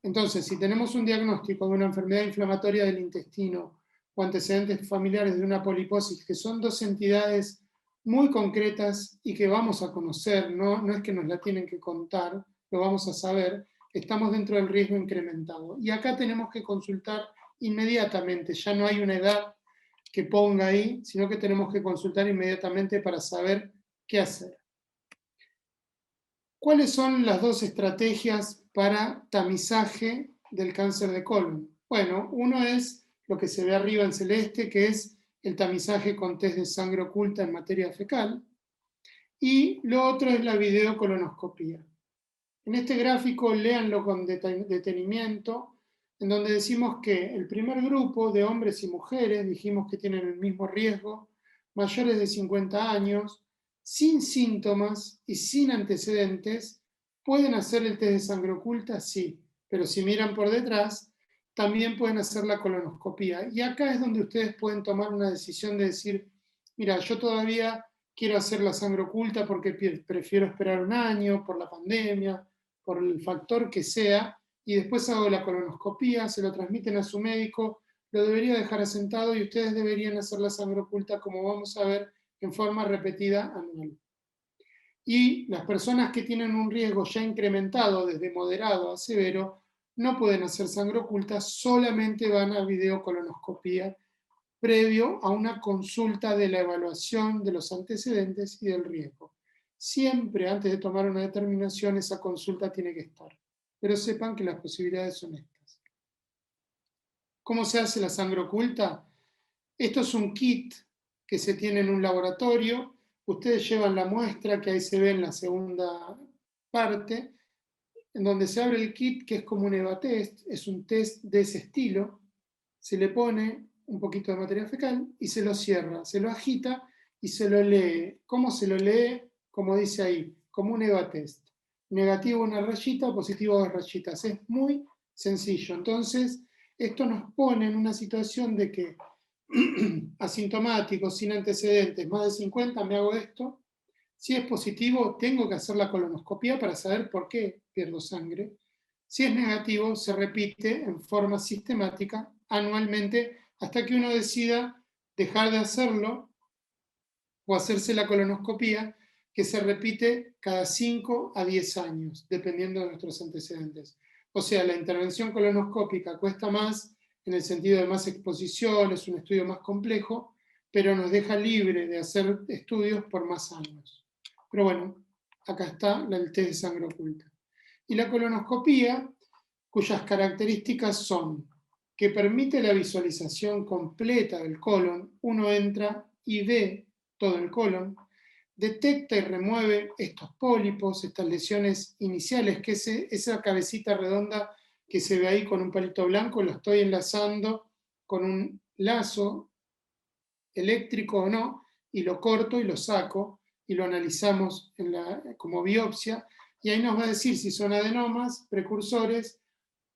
Entonces, si tenemos un diagnóstico de una enfermedad inflamatoria del intestino o antecedentes familiares de una poliposis, que son dos entidades muy concretas y que vamos a conocer, no es que nos la tienen que contar, lo vamos a saber, estamos dentro del riesgo incrementado. Y acá tenemos que consultar inmediatamente, ya no hay una edad que ponga ahí, sino que tenemos que consultar inmediatamente para saber qué hacer. ¿Cuáles son las dos estrategias para tamizaje del cáncer de colon? Bueno, uno es lo que se ve arriba en celeste, que es el tamizaje con test de sangre oculta en materia fecal, y lo otro es la videocolonoscopía. En este gráfico, léanlo con detenimiento, en donde decimos que el primer grupo de hombres y mujeres, dijimos que tienen el mismo riesgo, mayores de 50 años, sin síntomas y sin antecedentes, ¿pueden hacer el test de sangre oculta? Sí, pero si miran por detrás, también pueden hacer la colonoscopía. Y acá es donde ustedes pueden tomar una decisión de decir, mira, yo todavía quiero hacer la sangre oculta porque prefiero esperar un año por la pandemia, por el factor que sea, y después hago la colonoscopía, se lo transmiten a su médico, lo debería dejar asentado y ustedes deberían hacer la sangre oculta, como vamos a ver, en forma repetida anual. Y las personas que tienen un riesgo ya incrementado desde moderado a severo no pueden hacer sangre oculta, solamente van a videocolonoscopía previo a una consulta de la evaluación de los antecedentes y del riesgo. Siempre antes de tomar una determinación esa consulta tiene que estar, pero sepan que las posibilidades son estas. ¿Cómo se hace la sangre oculta? Esto es un kit que se tiene en un laboratorio. Ustedes llevan la muestra, que ahí se ve en la segunda parte, en donde se abre el kit, que es como un EVA-test, es un test de ese estilo. Se le pone un poquito de materia fecal y se lo cierra, se lo agita y se lo lee. ¿Cómo se lo lee? Como dice ahí, como un EVA-test. Negativo una rayita, positivo dos rayitas. Es muy sencillo. Entonces, esto nos pone en una situación de que asintomático, sin antecedentes, más de 50, me hago esto. Si es positivo, tengo que hacer la colonoscopía para saber por qué pierdo sangre. Si es negativo, se repite en forma sistemática anualmente hasta que uno decida dejar de hacerlo o hacerse la colonoscopía, que se repite cada 5 a 10 años, dependiendo de nuestros antecedentes. O sea, la intervención colonoscópica cuesta más en el sentido de más exposición, es un estudio más complejo, pero nos deja libre de hacer estudios por más años. Pero bueno, acá está el test de sangre oculta. Y la colonoscopía, cuyas características son que permite la visualización completa del colon, uno entra y ve todo el colon, detecta y remueve estos pólipos, estas lesiones iniciales, que esa cabecita redonda que se ve ahí con un palito blanco, lo estoy enlazando con un lazo eléctrico o no, y lo corto y lo saco, y lo analizamos como biopsia, y ahí nos va a decir si son adenomas, precursores,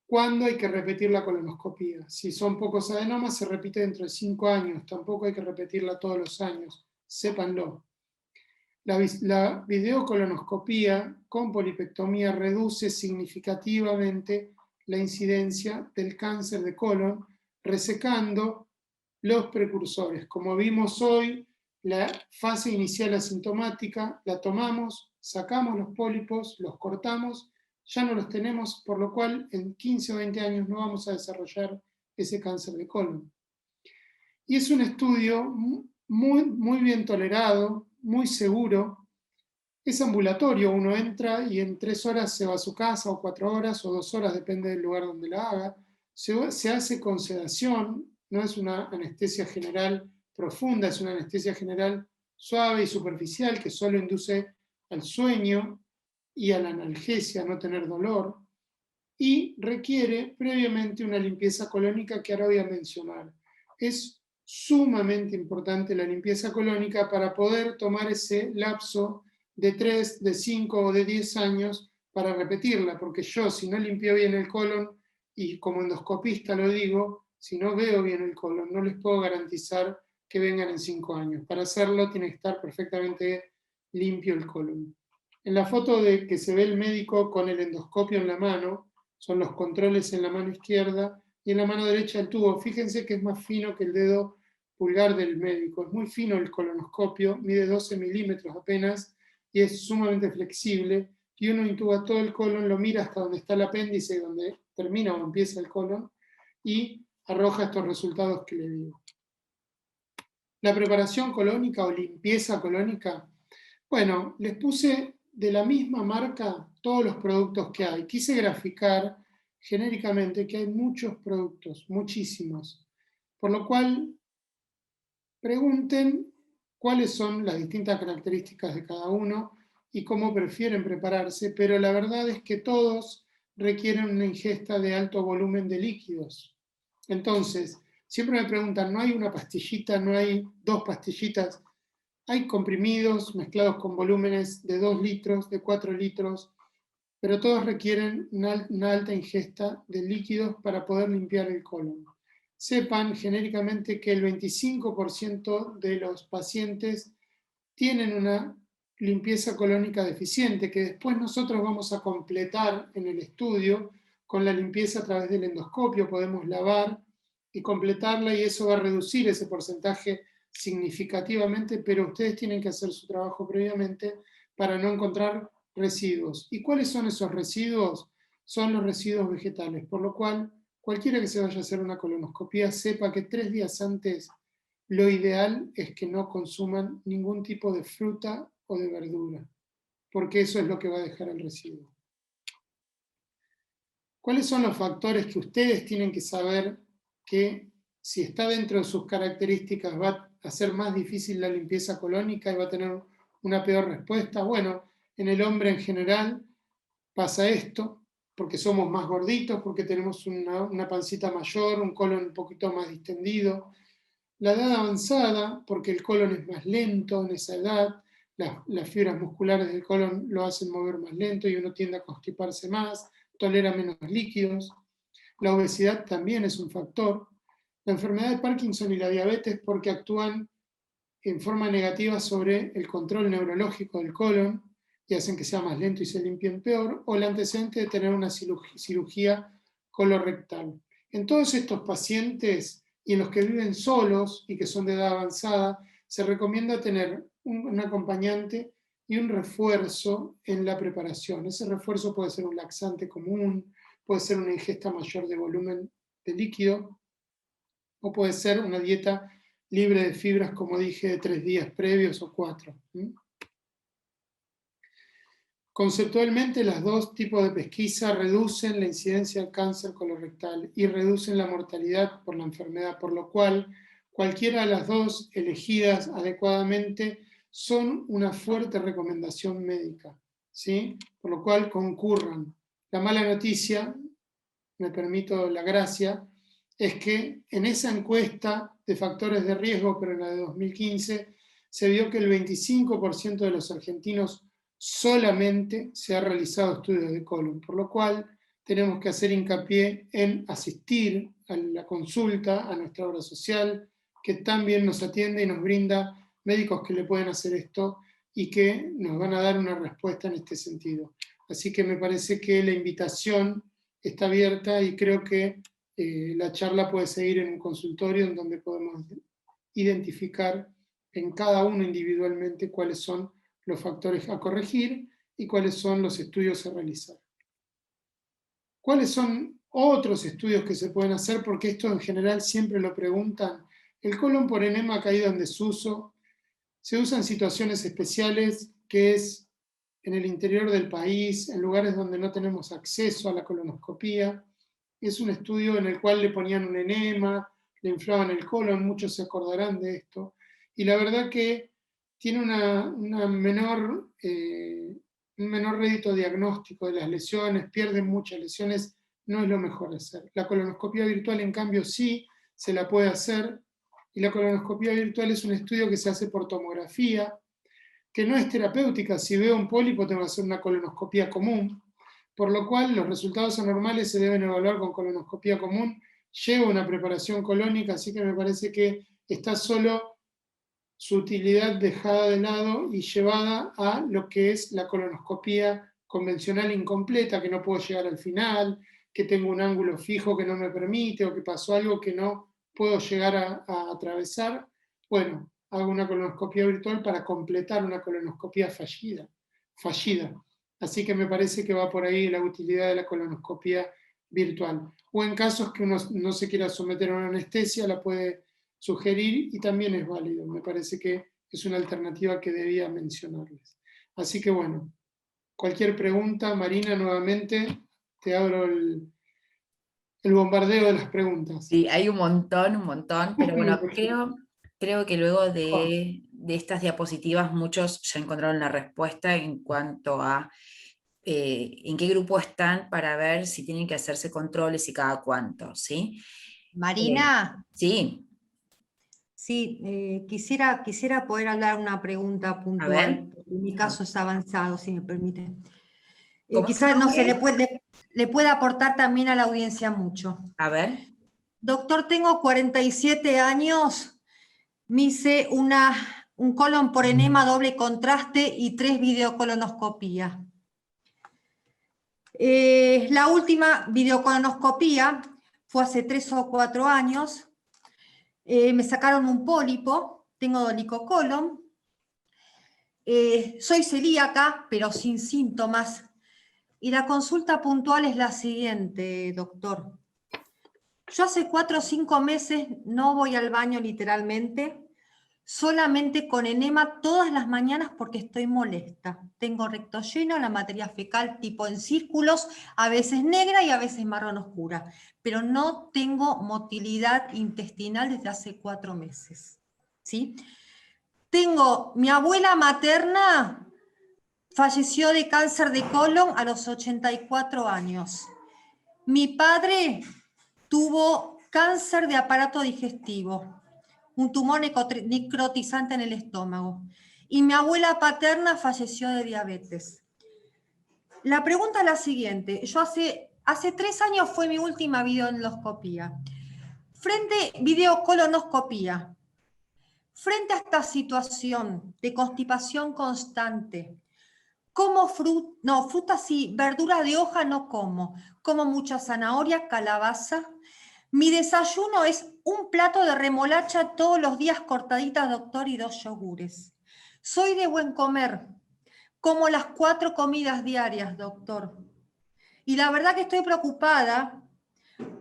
cuándo hay que repetir la colonoscopía. Si son pocos adenomas, se repite dentro de 5 años, tampoco hay que repetirla todos los años, sépanlo. La videocolonoscopía con polipectomía reduce significativamente la incidencia del cáncer de colon, resecando los precursores. Como vimos hoy, la fase inicial asintomática la tomamos, sacamos los pólipos, los cortamos, ya no los tenemos, por lo cual en 15 o 20 años no vamos a desarrollar ese cáncer de colon. Y es un estudio muy bien tolerado, muy seguro. Es ambulatorio, uno entra y en 3 horas se va a su casa, o 4 horas, o 2 horas, depende del lugar donde la haga. Se hace con sedación, no es una anestesia general profunda, es una anestesia general suave y superficial que solo induce al sueño y a la analgesia, no tener dolor, y requiere previamente una limpieza colónica que ahora voy a mencionar. Es sumamente importante la limpieza colónica para poder tomar ese lapso de 3, de 5 o de 10 años para repetirla, porque yo, si no limpio bien el colon, y como endoscopista lo digo, si no veo bien el colon, no les puedo garantizar que vengan en 5 años. Para hacerlo tiene que estar perfectamente limpio el colon. En la foto de que se ve el médico con el endoscopio en la mano, son los controles en la mano izquierda, y en la mano derecha el tubo. Fíjense que es más fino que el dedo pulgar del médico. Es muy fino el colonoscopio, mide 12 milímetros apenas, y es sumamente flexible, y uno intuba todo el colon, lo mira hasta donde está el apéndice, donde termina o empieza el colon, y arroja estos resultados que le digo. La preparación colónica o limpieza colónica, bueno, les puse de la misma marca todos los productos que hay. Quise graficar genéricamente que hay muchos productos, muchísimos, por lo cual pregunten cuáles son las distintas características de cada uno y cómo prefieren prepararse, pero la verdad es que todos requieren una ingesta de alto volumen de líquidos. Entonces, siempre me preguntan, ¿no hay una pastillita, no hay 2 pastillitas? Hay comprimidos mezclados con volúmenes de 2 litros, de 4 litros, pero todos requieren una alta ingesta de líquidos para poder limpiar el colon. Sepan genéricamente que el 25% de los pacientes tienen una limpieza colónica deficiente, que después nosotros vamos a completar en el estudio con la limpieza a través del endoscopio. Podemos lavar y completarla y eso va a reducir ese porcentaje significativamente, pero ustedes tienen que hacer su trabajo previamente para no encontrar residuos. ¿Y cuáles son esos residuos? Son los residuos vegetales, por lo cual cualquiera que se vaya a hacer una colonoscopia sepa que 3 días antes lo ideal es que no consuman ningún tipo de fruta o de verdura, porque eso es lo que va a dejar el residuo. ¿Cuáles son los factores que ustedes tienen que saber que si está dentro de sus características va a ser más difícil la limpieza colónica y va a tener una peor respuesta? Bueno, en el hombre en general pasa esto, porque somos más gorditos, porque tenemos una pancita mayor, un colon un poquito más distendido. La edad avanzada, porque el colon es más lento en esa edad, las fibras musculares del colon lo hacen mover más lento y uno tiende a constiparse más, tolera menos líquidos. La obesidad también es un factor. La enfermedad de Parkinson y la diabetes porque actúan en forma negativa sobre el control neurológico del colon y hacen que sea más lento y se limpien peor, o el antecedente de tener una cirugía colorectal. En todos estos pacientes y en los que viven solos y que son de edad avanzada, se recomienda tener un acompañante y un refuerzo en la preparación. Ese refuerzo puede ser un laxante común, puede ser una ingesta mayor de volumen de líquido, o puede ser una dieta libre de fibras, como dije, de 3 días previos o 4. Conceptualmente, los dos tipos de pesquisa reducen la incidencia del cáncer colorectal y reducen la mortalidad por la enfermedad, por lo cual cualquiera de las dos elegidas adecuadamente son una fuerte recomendación médica, ¿sí? Por lo cual concurran. La mala noticia, me permito la gracia, es que en esa encuesta de factores de riesgo, pero en la de 2015, se vio que el 25% de los argentinos solamente se ha realizado estudios de colon, por lo cual tenemos que hacer hincapié en asistir a la consulta, a nuestra obra social, que también nos atiende y nos brinda médicos que le pueden hacer esto y que nos van a dar una respuesta en este sentido. Así que me parece que la invitación está abierta y creo que la charla puede seguir en un consultorio en donde podemos identificar en cada uno individualmente cuáles son los factores a corregir y cuáles son los estudios a realizar. ¿Cuáles son otros estudios que se pueden hacer? Porque esto en general siempre lo preguntan. El colon por enema ha caído en desuso. Se usa en situaciones especiales, que es en el interior del país, en lugares donde no tenemos acceso a la colonoscopía. Es un estudio en el cual le ponían un enema, le inflaban el colon, muchos se acordarán de esto. Y la verdad que tiene un menor rédito diagnóstico de las lesiones, pierden muchas lesiones, no es lo mejor hacer. La colonoscopía virtual, en cambio, sí se la puede hacer, y la colonoscopía virtual es un estudio que se hace por tomografía, que no es terapéutica. Si veo un pólipo tengo que hacer una colonoscopía común, por lo cual los resultados anormales se deben evaluar con colonoscopía común. Lleva una preparación colónica, así que me parece que está solo su utilidad dejada de lado y llevada a lo que es la colonoscopía convencional incompleta, que no puedo llegar al final, que tengo un ángulo fijo que no me permite, o que pasó algo que no puedo llegar a atravesar. Bueno, hago una colonoscopía virtual para completar una colonoscopía fallida. Así que me parece que va por ahí la utilidad de la colonoscopía virtual. O en casos que uno no se quiera someter a una anestesia, la puede sugerir y también es válido. Me parece que es una alternativa que debía mencionarles. Así que bueno, cualquier pregunta, Marina, nuevamente te abro el bombardeo de las preguntas. Sí, hay un montón, pero bueno, creo que luego de estas diapositivas muchos ya encontraron la respuesta en cuanto a en qué grupo están para ver si tienen que hacerse controles y cada cuánto, ¿sí? Marina, Sí. Sí, quisiera poder hablar una pregunta A puntual, ver. porque mi caso es avanzado, si me permite. ¿Cómo es tu Quizás, no sé, nombre? le puede aportar también a la audiencia mucho. A ver. Doctor, tengo 47 años, me hice un colon por enema doble contraste y 3 videocolonoscopías. La última videocolonoscopía fue hace 3 o 4 años. Me sacaron un pólipo, tengo dolicocolon. Soy celíaca, pero sin síntomas. Y la consulta puntual es la siguiente, doctor. Yo hace 4 o 5 meses no voy al baño literalmente, solamente con enema todas las mañanas porque estoy molesta. Tengo recto lleno, la materia fecal tipo en círculos, a veces negra y a veces marrón oscura, pero no tengo motilidad intestinal desde hace 4 meses. ¿Sí? Tengo mi abuela materna, falleció de cáncer de colon a los 84 años. Mi padre tuvo cáncer de aparato digestivo, un tumor necrotizante en el estómago. Y mi abuela paterna falleció de diabetes. La pregunta es la siguiente. Yo hace 3 años fue mi última videoendoscopía. Videocolonoscopía. Frente a esta situación de constipación constante, como frutas y verduras de hoja no como. Como mucha zanahoria, calabaza. Mi desayuno es un plato de remolacha todos los días cortaditas, doctor, y 2 yogures. Soy de buen comer. Como las 4 comidas diarias, doctor. Y la verdad que estoy preocupada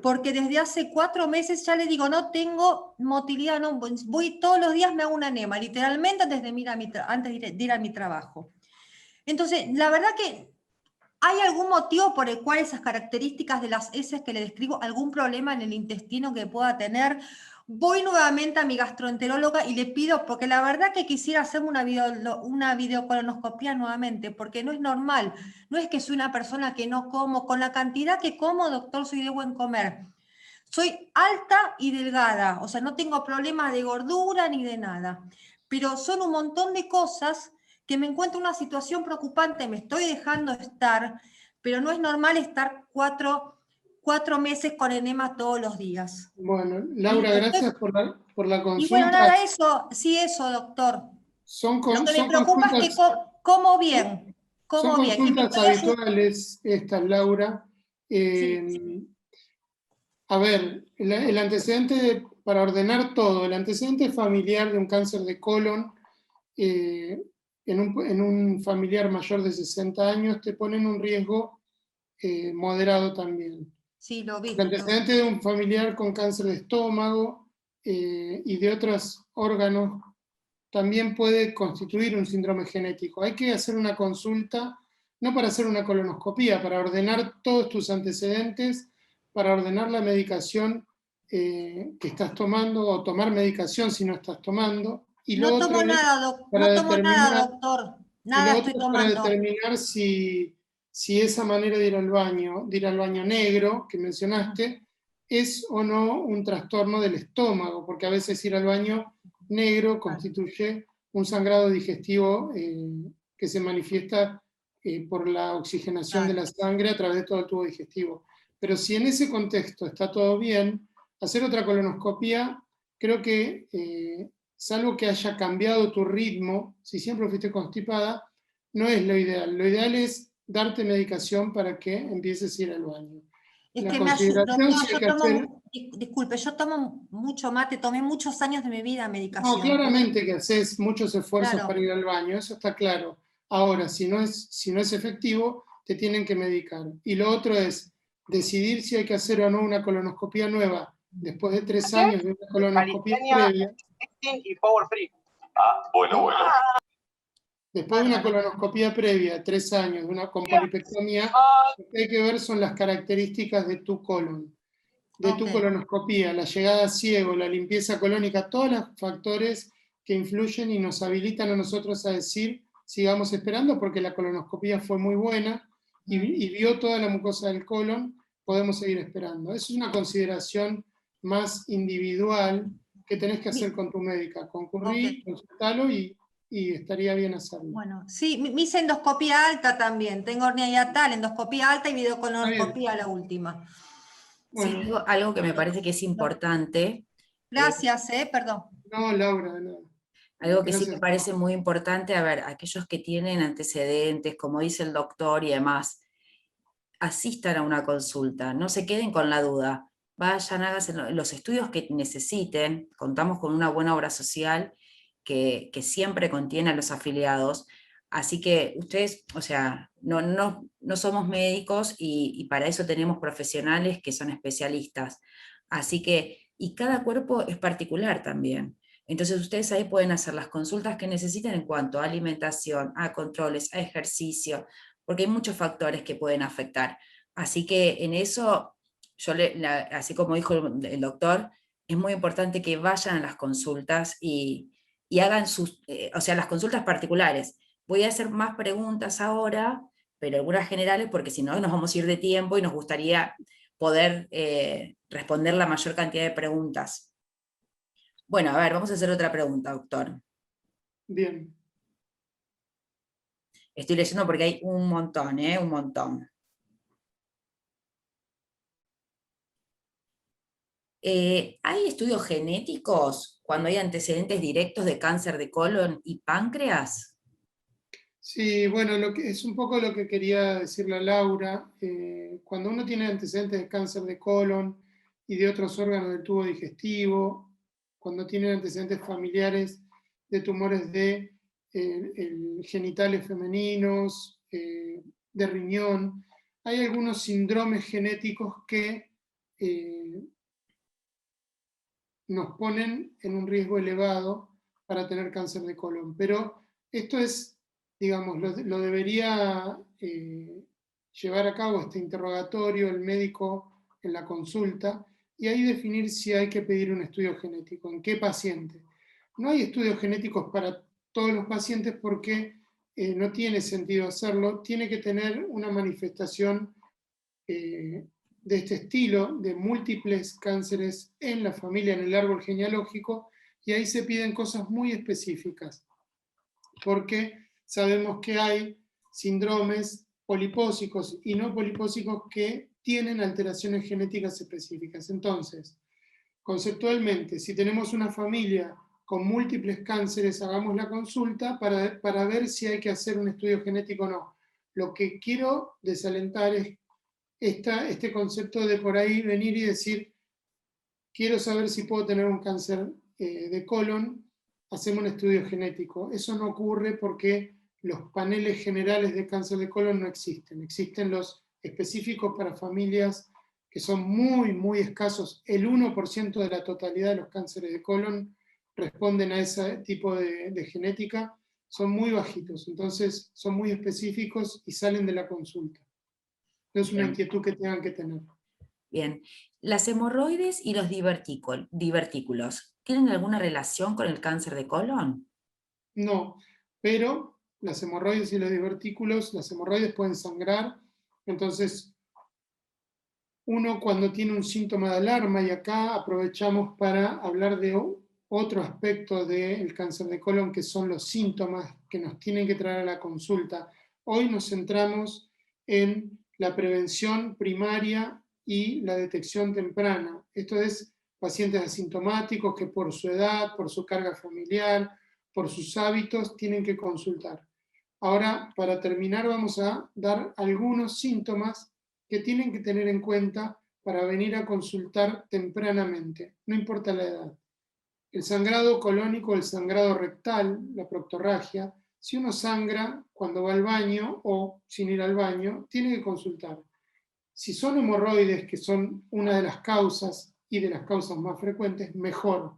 porque desde hace 4 meses ya le digo, no tengo motilidad, no, voy todos los días, me hago una enema, literalmente antes de ir a mi trabajo. Entonces, la verdad que ¿hay algún motivo por el cual esas características de las heces que le describo, algún problema en el intestino que pueda tener? Voy nuevamente a mi gastroenteróloga y le pido, porque la verdad que quisiera hacerme una videocolonoscopía nuevamente, porque no es normal. No es que soy una persona que no como, con la cantidad que como, doctor, soy de buen comer. Soy alta y delgada, o sea, no tengo problemas de gordura ni de nada. Pero son un montón de cosas que me encuentro en una situación preocupante, me estoy dejando estar, pero no es normal estar 4 meses con enema todos los días. Bueno, Laura, gracias por la Y bueno, consulta. nada, eso, doctor. Son Lo que me preocupa es que como bien, son como bien. Y me consultas puede ayudar. habituales estas, Laura. Sí. A ver, el antecedente, para ordenar todo, el antecedente familiar de un cáncer de colon en un familiar mayor de 60 años te pone en un riesgo moderado también. Sí, lo vi. El antecedente de un familiar con cáncer de estómago y de otros órganos también puede constituir un síndrome genético. Hay que hacer una consulta, no para hacer una colonoscopía, para ordenar todos tus antecedentes, para ordenar la medicación que estás tomando, o tomar medicación si no estás tomando. Y lo No otro tomo es nada, para doctor. y lo Nada otro estoy es para tomando. determinar si esa manera de ir al baño negro que mencionaste, es o no un trastorno del estómago, porque a veces ir al baño negro constituye un sangrado digestivo que se manifiesta por la oxigenación de la sangre a través de todo el tubo digestivo. Pero si en ese contexto está todo bien, hacer otra colonoscopía, creo que salvo que haya cambiado tu ritmo, si siempre fuiste constipada, no es lo ideal. Lo ideal es darte medicación para que empieces a ir al baño. Es La que me ayuda, consideración doctor, si hay que hacer... disculpe, yo tomo mucho mate, tomé muchos años de mi vida No, medicación. claramente que haces muchos esfuerzos Claro. para ir al baño, eso está claro. Ahora, si no es efectivo, te tienen que medicar. Y lo otro es decidir si hay que hacer o no una colonoscopía nueva después de 3 años de una colonoscopía previa. Y Power Free. Bueno. Después de una colonoscopía previa, 3 años, de una con polipectomía, lo que hay que ver son las características de tu colon, de tu colonoscopía, la llegada a ciego, la limpieza colónica, todos los factores que influyen y nos habilitan a nosotros a decir, sigamos esperando porque la colonoscopía fue muy buena y vio toda la mucosa del colon, podemos seguir esperando. Eso es una consideración más individual qué tenés que hacer con tu médica. Concurrí, consultalo y estaría bien hacerlo. Bueno, sí, me hice endoscopía alta también. Tengo hernia hiatal, endoscopía alta y videocolonoscopía la última. Bueno, sí, algo que me parece que es importante. Gracias, perdón. No, Laura, de nada. Algo que sí Gracias. me parece muy importante, a ver, aquellos que tienen antecedentes, como dice el doctor y demás, asistan a una consulta, no se queden con la duda, vayan, háganse los estudios que necesiten, contamos con una buena obra social que siempre contiene a los afiliados, así que ustedes, o sea, no somos médicos y para eso tenemos profesionales que son especialistas, así que, y cada cuerpo es particular también. Entonces ustedes ahí pueden hacer las consultas que necesiten en cuanto a alimentación, a controles, a ejercicio, porque hay muchos factores que pueden afectar. Así que en eso, así como dijo el doctor, es muy importante que vayan a las consultas y hagan o sea, las consultas particulares. Voy a hacer más preguntas ahora, pero algunas generales, porque si no nos vamos a ir de tiempo y nos gustaría poder responder la mayor cantidad de preguntas. Bueno, a ver, vamos a hacer otra pregunta, doctor. Bien. Estoy leyendo porque hay un montón, un montón. ¿Hay estudios genéticos cuando hay antecedentes directos de cáncer de colon y páncreas? Sí, bueno, es un poco lo que quería decirle a Laura. Cuando uno tiene antecedentes de cáncer de colon y de otros órganos del tubo digestivo, cuando tiene antecedentes familiares de tumores de genitales femeninos, de riñón, hay algunos síndromes genéticos que nos ponen en un riesgo elevado para tener cáncer de colon. Pero esto es, digamos, lo debería llevar a cabo este interrogatorio el médico en la consulta y ahí definir si hay que pedir un estudio genético, en qué paciente. No hay estudios genéticos para todos los pacientes porque no tiene sentido hacerlo, tiene que tener una manifestación de este estilo, de múltiples cánceres en la familia, en el árbol genealógico, y ahí se piden cosas muy específicas, porque sabemos que hay síndromes polipósicos y no polipósicos que tienen alteraciones genéticas específicas. Entonces, conceptualmente, si tenemos una familia con múltiples cánceres, hagamos la consulta para ver si hay que hacer un estudio genético o no. Lo que quiero desalentar es este concepto de por ahí venir y decir, quiero saber si puedo tener un cáncer de colon, hacemos un estudio genético. Eso no ocurre porque los paneles generales de cáncer de colon no existen. Existen los específicos para familias que son muy, muy escasos. El 1% de la totalidad de los cánceres de colon responden a ese tipo de genética. Son muy bajitos, entonces son muy específicos y salen de la consulta. No es una inquietud que tengan que tener. Bien. ¿Las hemorroides y los divertículos tienen alguna relación con el cáncer de colon? No, pero las hemorroides y los divertículos, las hemorroides pueden sangrar, entonces uno cuando tiene un síntoma de alarma, y acá aprovechamos para hablar de otro aspecto del cáncer de colon, que son los síntomas que nos tienen que traer a la consulta. Hoy nos centramos en la prevención primaria y la detección temprana. Esto es pacientes asintomáticos que por su edad, por su carga familiar, por sus hábitos, tienen que consultar. Ahora, para terminar, vamos a dar algunos síntomas que tienen que tener en cuenta para venir a consultar tempranamente, no importa la edad. El sangrado colónico, el sangrado rectal, la proctorragia, si uno sangra cuando va al baño o sin ir al baño, tiene que consultar. Si son hemorroides, que son una de las causas y de las causas más frecuentes, mejor.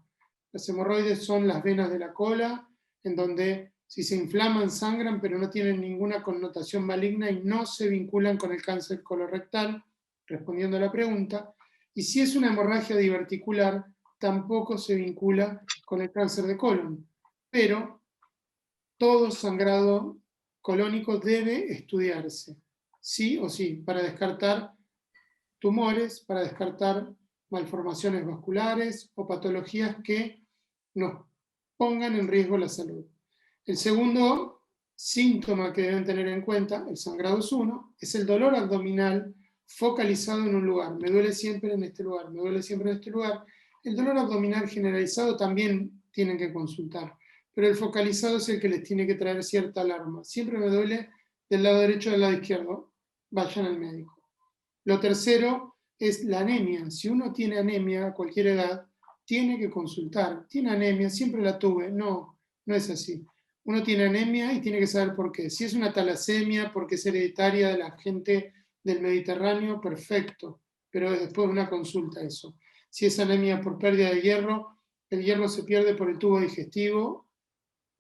Las hemorroides son las venas de la cola, en donde si se inflaman, sangran, pero no tienen ninguna connotación maligna y no se vinculan con el cáncer colorectal, respondiendo a la pregunta. Y si es una hemorragia diverticular, tampoco se vincula con el cáncer de colon. Pero todo sangrado colónico debe estudiarse, sí o sí, para descartar tumores, para descartar malformaciones vasculares o patologías que nos pongan en riesgo la salud. El segundo síntoma que deben tener en cuenta, el sangrado es uno, es el dolor abdominal focalizado en un lugar. Me duele siempre en este lugar, me duele siempre en este lugar. El dolor abdominal generalizado también tienen que consultar, pero el focalizado es el que les tiene que traer cierta alarma. Siempre me duele del lado derecho o del lado izquierdo, vayan al médico. Lo tercero es la anemia. Si uno tiene anemia a cualquier edad, tiene que consultar. ¿Tiene anemia? Siempre la tuve. No, no es así. Uno tiene anemia y tiene que saber por qué. Si es una talasemia, porque es hereditaria de la gente del Mediterráneo, perfecto, pero es después de una consulta eso. Si es anemia por pérdida de hierro, el hierro se pierde por el tubo digestivo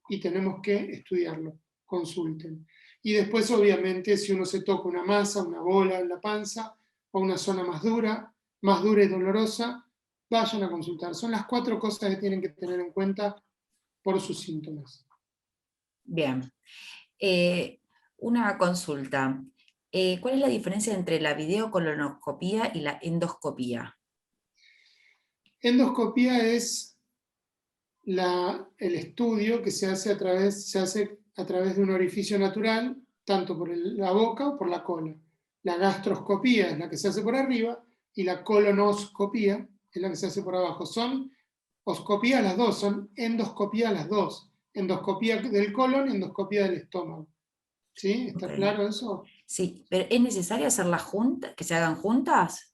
y tenemos que estudiarlo. Consulten. Y después, obviamente, si uno se toca una masa, una bola en la panza, o una zona más dura y dolorosa, vayan a consultar. Son las 4 cosas que tienen que tener en cuenta por sus síntomas. Bien. Una consulta. ¿Cuál es la diferencia entre la videocolonoscopía y la endoscopía? Endoscopía es el estudio que se hace a través de un orificio natural, tanto por la boca o por la cola. La gastroscopía es la que se hace por arriba y la colonoscopía es la que se hace por abajo. Son oscopía las dos, son endoscopía las dos. Endoscopía del colon y endoscopía del estómago. ¿Sí? ¿Está claro eso? Sí, pero ¿es necesario hacerlas juntas, que se hagan juntas?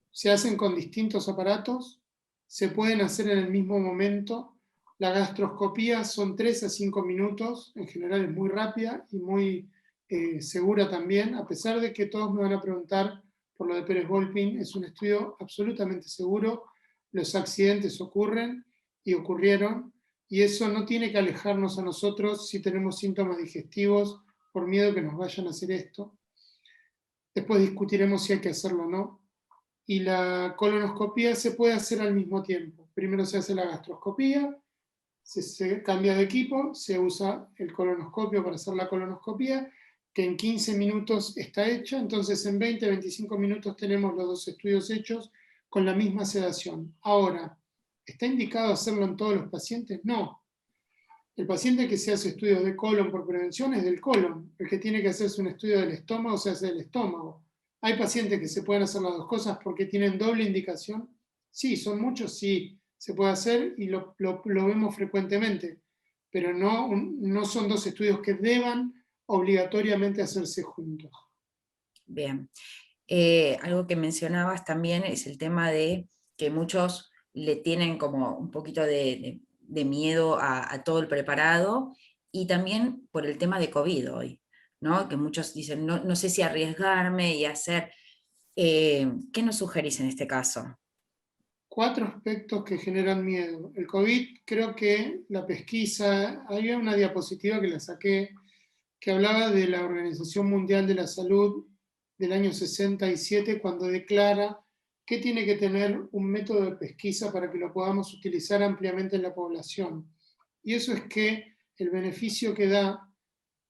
Se hacen con distintos aparatos, se pueden hacer en el mismo momento. La gastroscopía son 3 a 5 minutos, en general es muy rápida y muy segura también, a pesar de que todos me van a preguntar por lo de Pérez-Volpin, es un estudio absolutamente seguro, los accidentes ocurren y ocurrieron, y eso no tiene que alejarnos a nosotros si tenemos síntomas digestivos por miedo que nos vayan a hacer esto. Después discutiremos si hay que hacerlo o no. Y la colonoscopía se puede hacer al mismo tiempo. Primero se hace la gastroscopía, se cambia de equipo, se usa el colonoscopio para hacer la colonoscopía, que en 15 minutos está hecha, entonces en 20-25 minutos tenemos los 2 estudios hechos con la misma sedación. Ahora, ¿está indicado hacerlo en todos los pacientes? No. El paciente que se hace estudios de colon por prevención es del colon. El que tiene que hacerse un estudio del estómago se hace del estómago. ¿Hay pacientes que se pueden hacer las dos cosas porque tienen doble indicación? Sí, son muchos, sí, se puede hacer y lo vemos frecuentemente, pero no son 2 estudios que deban obligatoriamente hacerse juntos. Bien. Algo que mencionabas también es el tema de que muchos le tienen como un poquito de miedo a todo el preparado, y también por el tema de COVID hoy, ¿no? Que muchos dicen, no sé si arriesgarme y hacer... ¿qué nos sugerís en este caso? 4 aspectos que generan miedo. El COVID, creo que la pesquisa, había una diapositiva que la saqué, que hablaba de la Organización Mundial de la Salud del año 67, cuando declara que tiene que tener un método de pesquisa para que lo podamos utilizar ampliamente en la población. Y eso es que el beneficio que da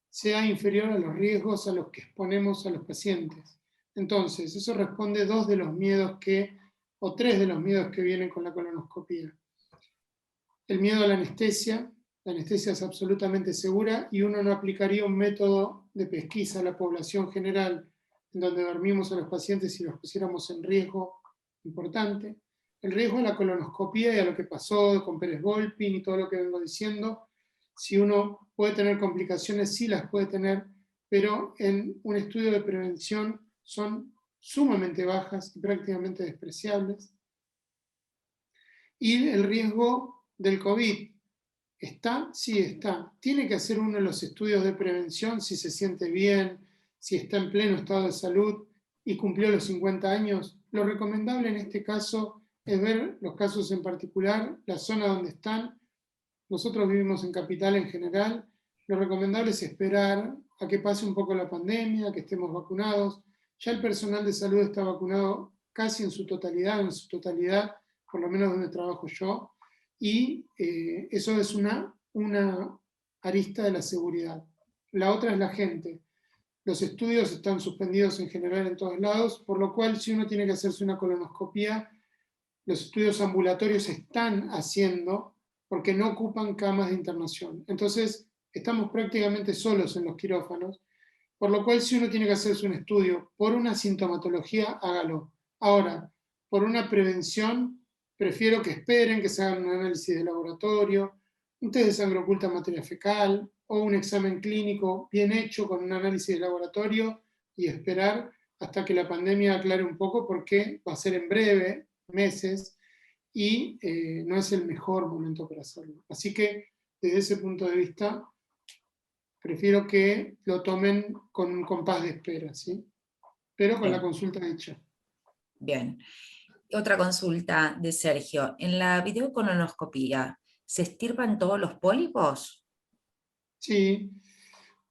sea inferior a los riesgos a los que exponemos a los pacientes. Entonces, eso responde 2 de los miedos o 3 de los miedos que vienen con la colonoscopía. El miedo a la anestesia es absolutamente segura y uno no aplicaría un método de pesquisa a la población general en donde dormimos a los pacientes si los pusiéramos en riesgo importante. El riesgo a la colonoscopía y a lo que pasó con Pérez-Volpin y todo lo que vengo diciendo, si uno puede tener complicaciones, sí las puede tener, pero en un estudio de prevención son sumamente bajas y prácticamente despreciables. Y el riesgo del COVID, ¿está? Sí está. Tiene que hacer uno de los estudios de prevención si se siente bien, si está en pleno estado de salud y cumplió los 50 años. Lo recomendable en este caso es ver los casos en particular, la zona donde están. Nosotros vivimos en Capital en general. Lo recomendable es esperar a que pase un poco la pandemia, que estemos vacunados. Ya el personal de salud está vacunado casi en su totalidad, por lo menos donde trabajo yo, y eso es una arista de la seguridad. La otra es la gente. Los estudios están suspendidos en general en todos lados, por lo cual si uno tiene que hacerse una colonoscopía, los estudios ambulatorios se están haciendo porque no ocupan camas de internación. Entonces, estamos prácticamente solos en los quirófanos, por lo cual si uno tiene que hacerse un estudio por una sintomatología, hágalo. Ahora, por una prevención, prefiero que esperen, que se hagan un análisis de laboratorio, un test de sangre oculta en materia fecal, o un examen clínico bien hecho con un análisis de laboratorio, y esperar hasta que la pandemia aclare un poco, porque va a ser en breve, meses, y no es el mejor momento para hacerlo. Así que, desde ese punto de vista, prefiero que lo tomen con un compás de espera, ¿sí? Pero con la consulta hecha. Bien. Otra consulta de Sergio. ¿En la videocolonoscopía se extirpan todos los pólipos? Sí.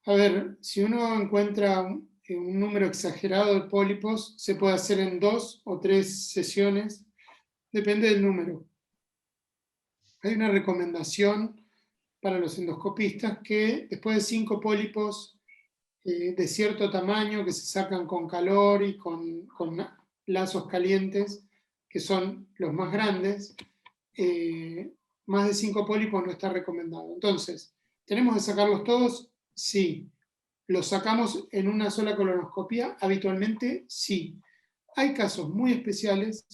A ver, si uno encuentra un número exagerado de pólipos, se puede hacer en 2 o 3 sesiones, depende del número. Hay una recomendación para los endoscopistas que después de 5 pólipos de cierto tamaño, que se sacan con calor y con lazos calientes, que son los más grandes, más de 5 pólipos no está recomendado. Entonces, ¿tenemos que sacarlos todos? Sí. ¿Los sacamos en una sola colonoscopia? Habitualmente sí. Hay casos muy especiales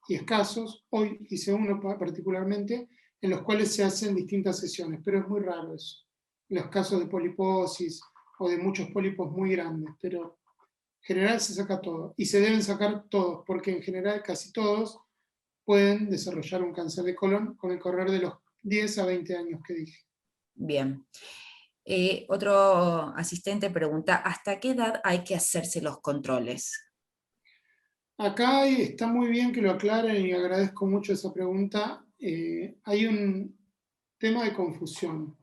y escasos, hoy hice uno particularmente, en los cuales se hacen distintas sesiones, pero es muy raro eso. Los casos de poliposis o de muchos pólipos muy grandes, pero en general se saca todo. Y se deben sacar todos, porque en general casi todos pueden desarrollar un cáncer de colon con el correr de los 10 a 20 años que dije. Bien. Otro asistente pregunta, ¿hasta qué edad hay que hacerse los controles? Acá está muy bien que lo aclaren y agradezco mucho esa pregunta. Hay un tema de confusión.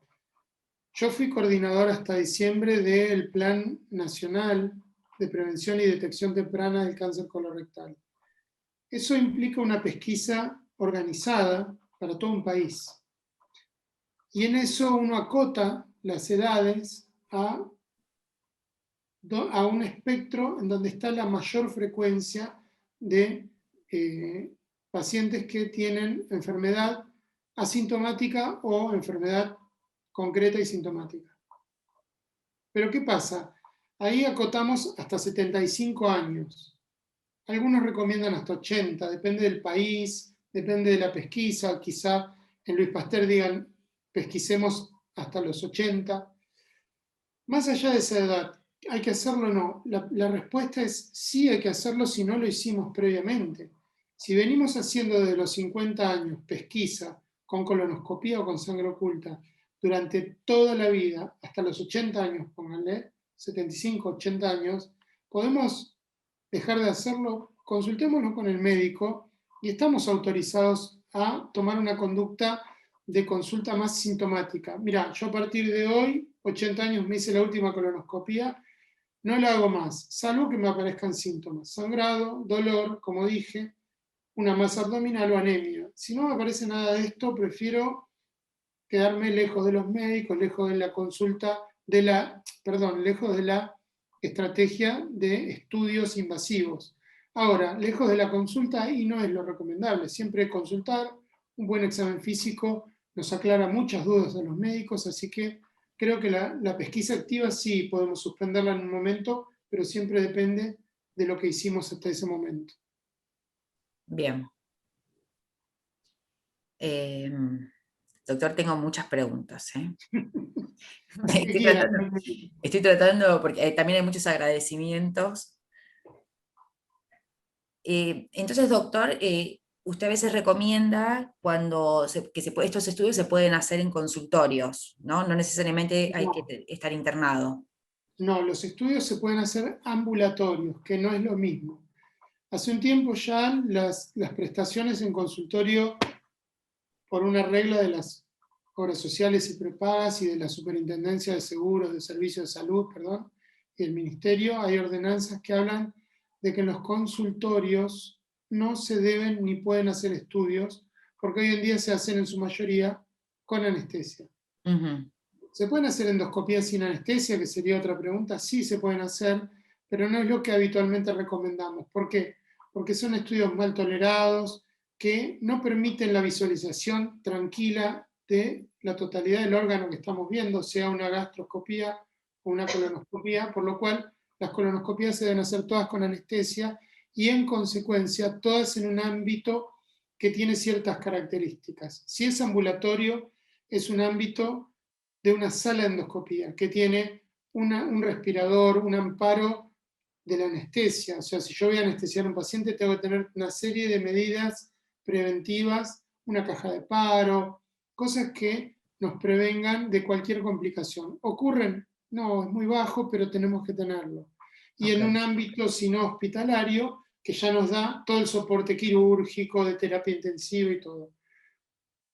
Yo fui coordinador hasta diciembre del Plan Nacional de Prevención y Detección Temprana del Cáncer Colorectal. Eso implica una pesquisa organizada para todo un país. Y en eso uno acota las edades a un espectro en donde está la mayor frecuencia de pacientes que tienen enfermedad asintomática o enfermedad concreta y sintomática. Pero ¿qué pasa? Ahí acotamos hasta 75 años. Algunos recomiendan hasta 80, depende del país, depende de la pesquisa. Quizá en Luis Pasteur digan, pesquisemos hasta los 80. Más allá de esa edad, ¿hay que hacerlo o no? La respuesta es sí, hay que hacerlo si no lo hicimos previamente. Si venimos haciendo desde los 50 años pesquisa con colonoscopía o con sangre oculta durante toda la vida, hasta los 80 años, pónganle, 75, 80 años, podemos dejar de hacerlo, consultémoslo con el médico y estamos autorizados a tomar una conducta de consulta más sintomática. Mira, yo a partir de hoy, 80 años, me hice la última colonoscopía, no la hago más, salvo que me aparezcan síntomas, sangrado, dolor, como dije, una masa abdominal o anemia. Si no me aparece nada de esto, prefiero quedarme lejos de los médicos, lejos de la consulta, lejos de la estrategia de estudios invasivos. Ahora, lejos de la consulta, y no es lo recomendable, siempre consultar, un buen examen físico nos aclara muchas dudas de los médicos, así que creo que la pesquisa activa sí podemos suspenderla en un momento, pero siempre depende de lo que hicimos hasta ese momento. Bien. Doctor, tengo muchas preguntas. Estoy tratando, porque también hay muchos agradecimientos. Entonces, doctor, usted a veces recomienda estos estudios se pueden hacer en consultorios, ¿no? No necesariamente hay que estar internado. No, los estudios se pueden hacer ambulatorios, que no es lo mismo. Hace un tiempo ya las prestaciones en consultorio, por una regla de las obras sociales y prepagas y de la Superintendencia de Seguros de Servicios de Salud, y el Ministerio, hay ordenanzas que hablan de que en los consultorios no se deben ni pueden hacer estudios, porque hoy en día se hacen en su mayoría con anestesia. Uh-huh. ¿Se pueden hacer endoscopías sin anestesia? Que sería otra pregunta. Sí, se pueden hacer, pero no es lo que habitualmente recomendamos. ¿Por qué? Porque son estudios mal tolerados, que no permiten la visualización tranquila de la totalidad del órgano que estamos viendo, sea una gastroscopía o una colonoscopía, por lo cual las colonoscopías se deben hacer todas con anestesia y en consecuencia todas en un ámbito que tiene ciertas características. Si es ambulatorio, es un ámbito de una sala de endoscopía que tiene un respirador, un amparo de la anestesia. O sea, si yo voy a anestesiar a un paciente, tengo que tener una serie de medidas preventivas, una caja de paro, cosas que nos prevengan de cualquier complicación. ¿Ocurren? No, es muy bajo, pero tenemos que tenerlo. Y en un ámbito, si no hospitalario, que ya nos da todo el soporte quirúrgico, de terapia intensiva y todo.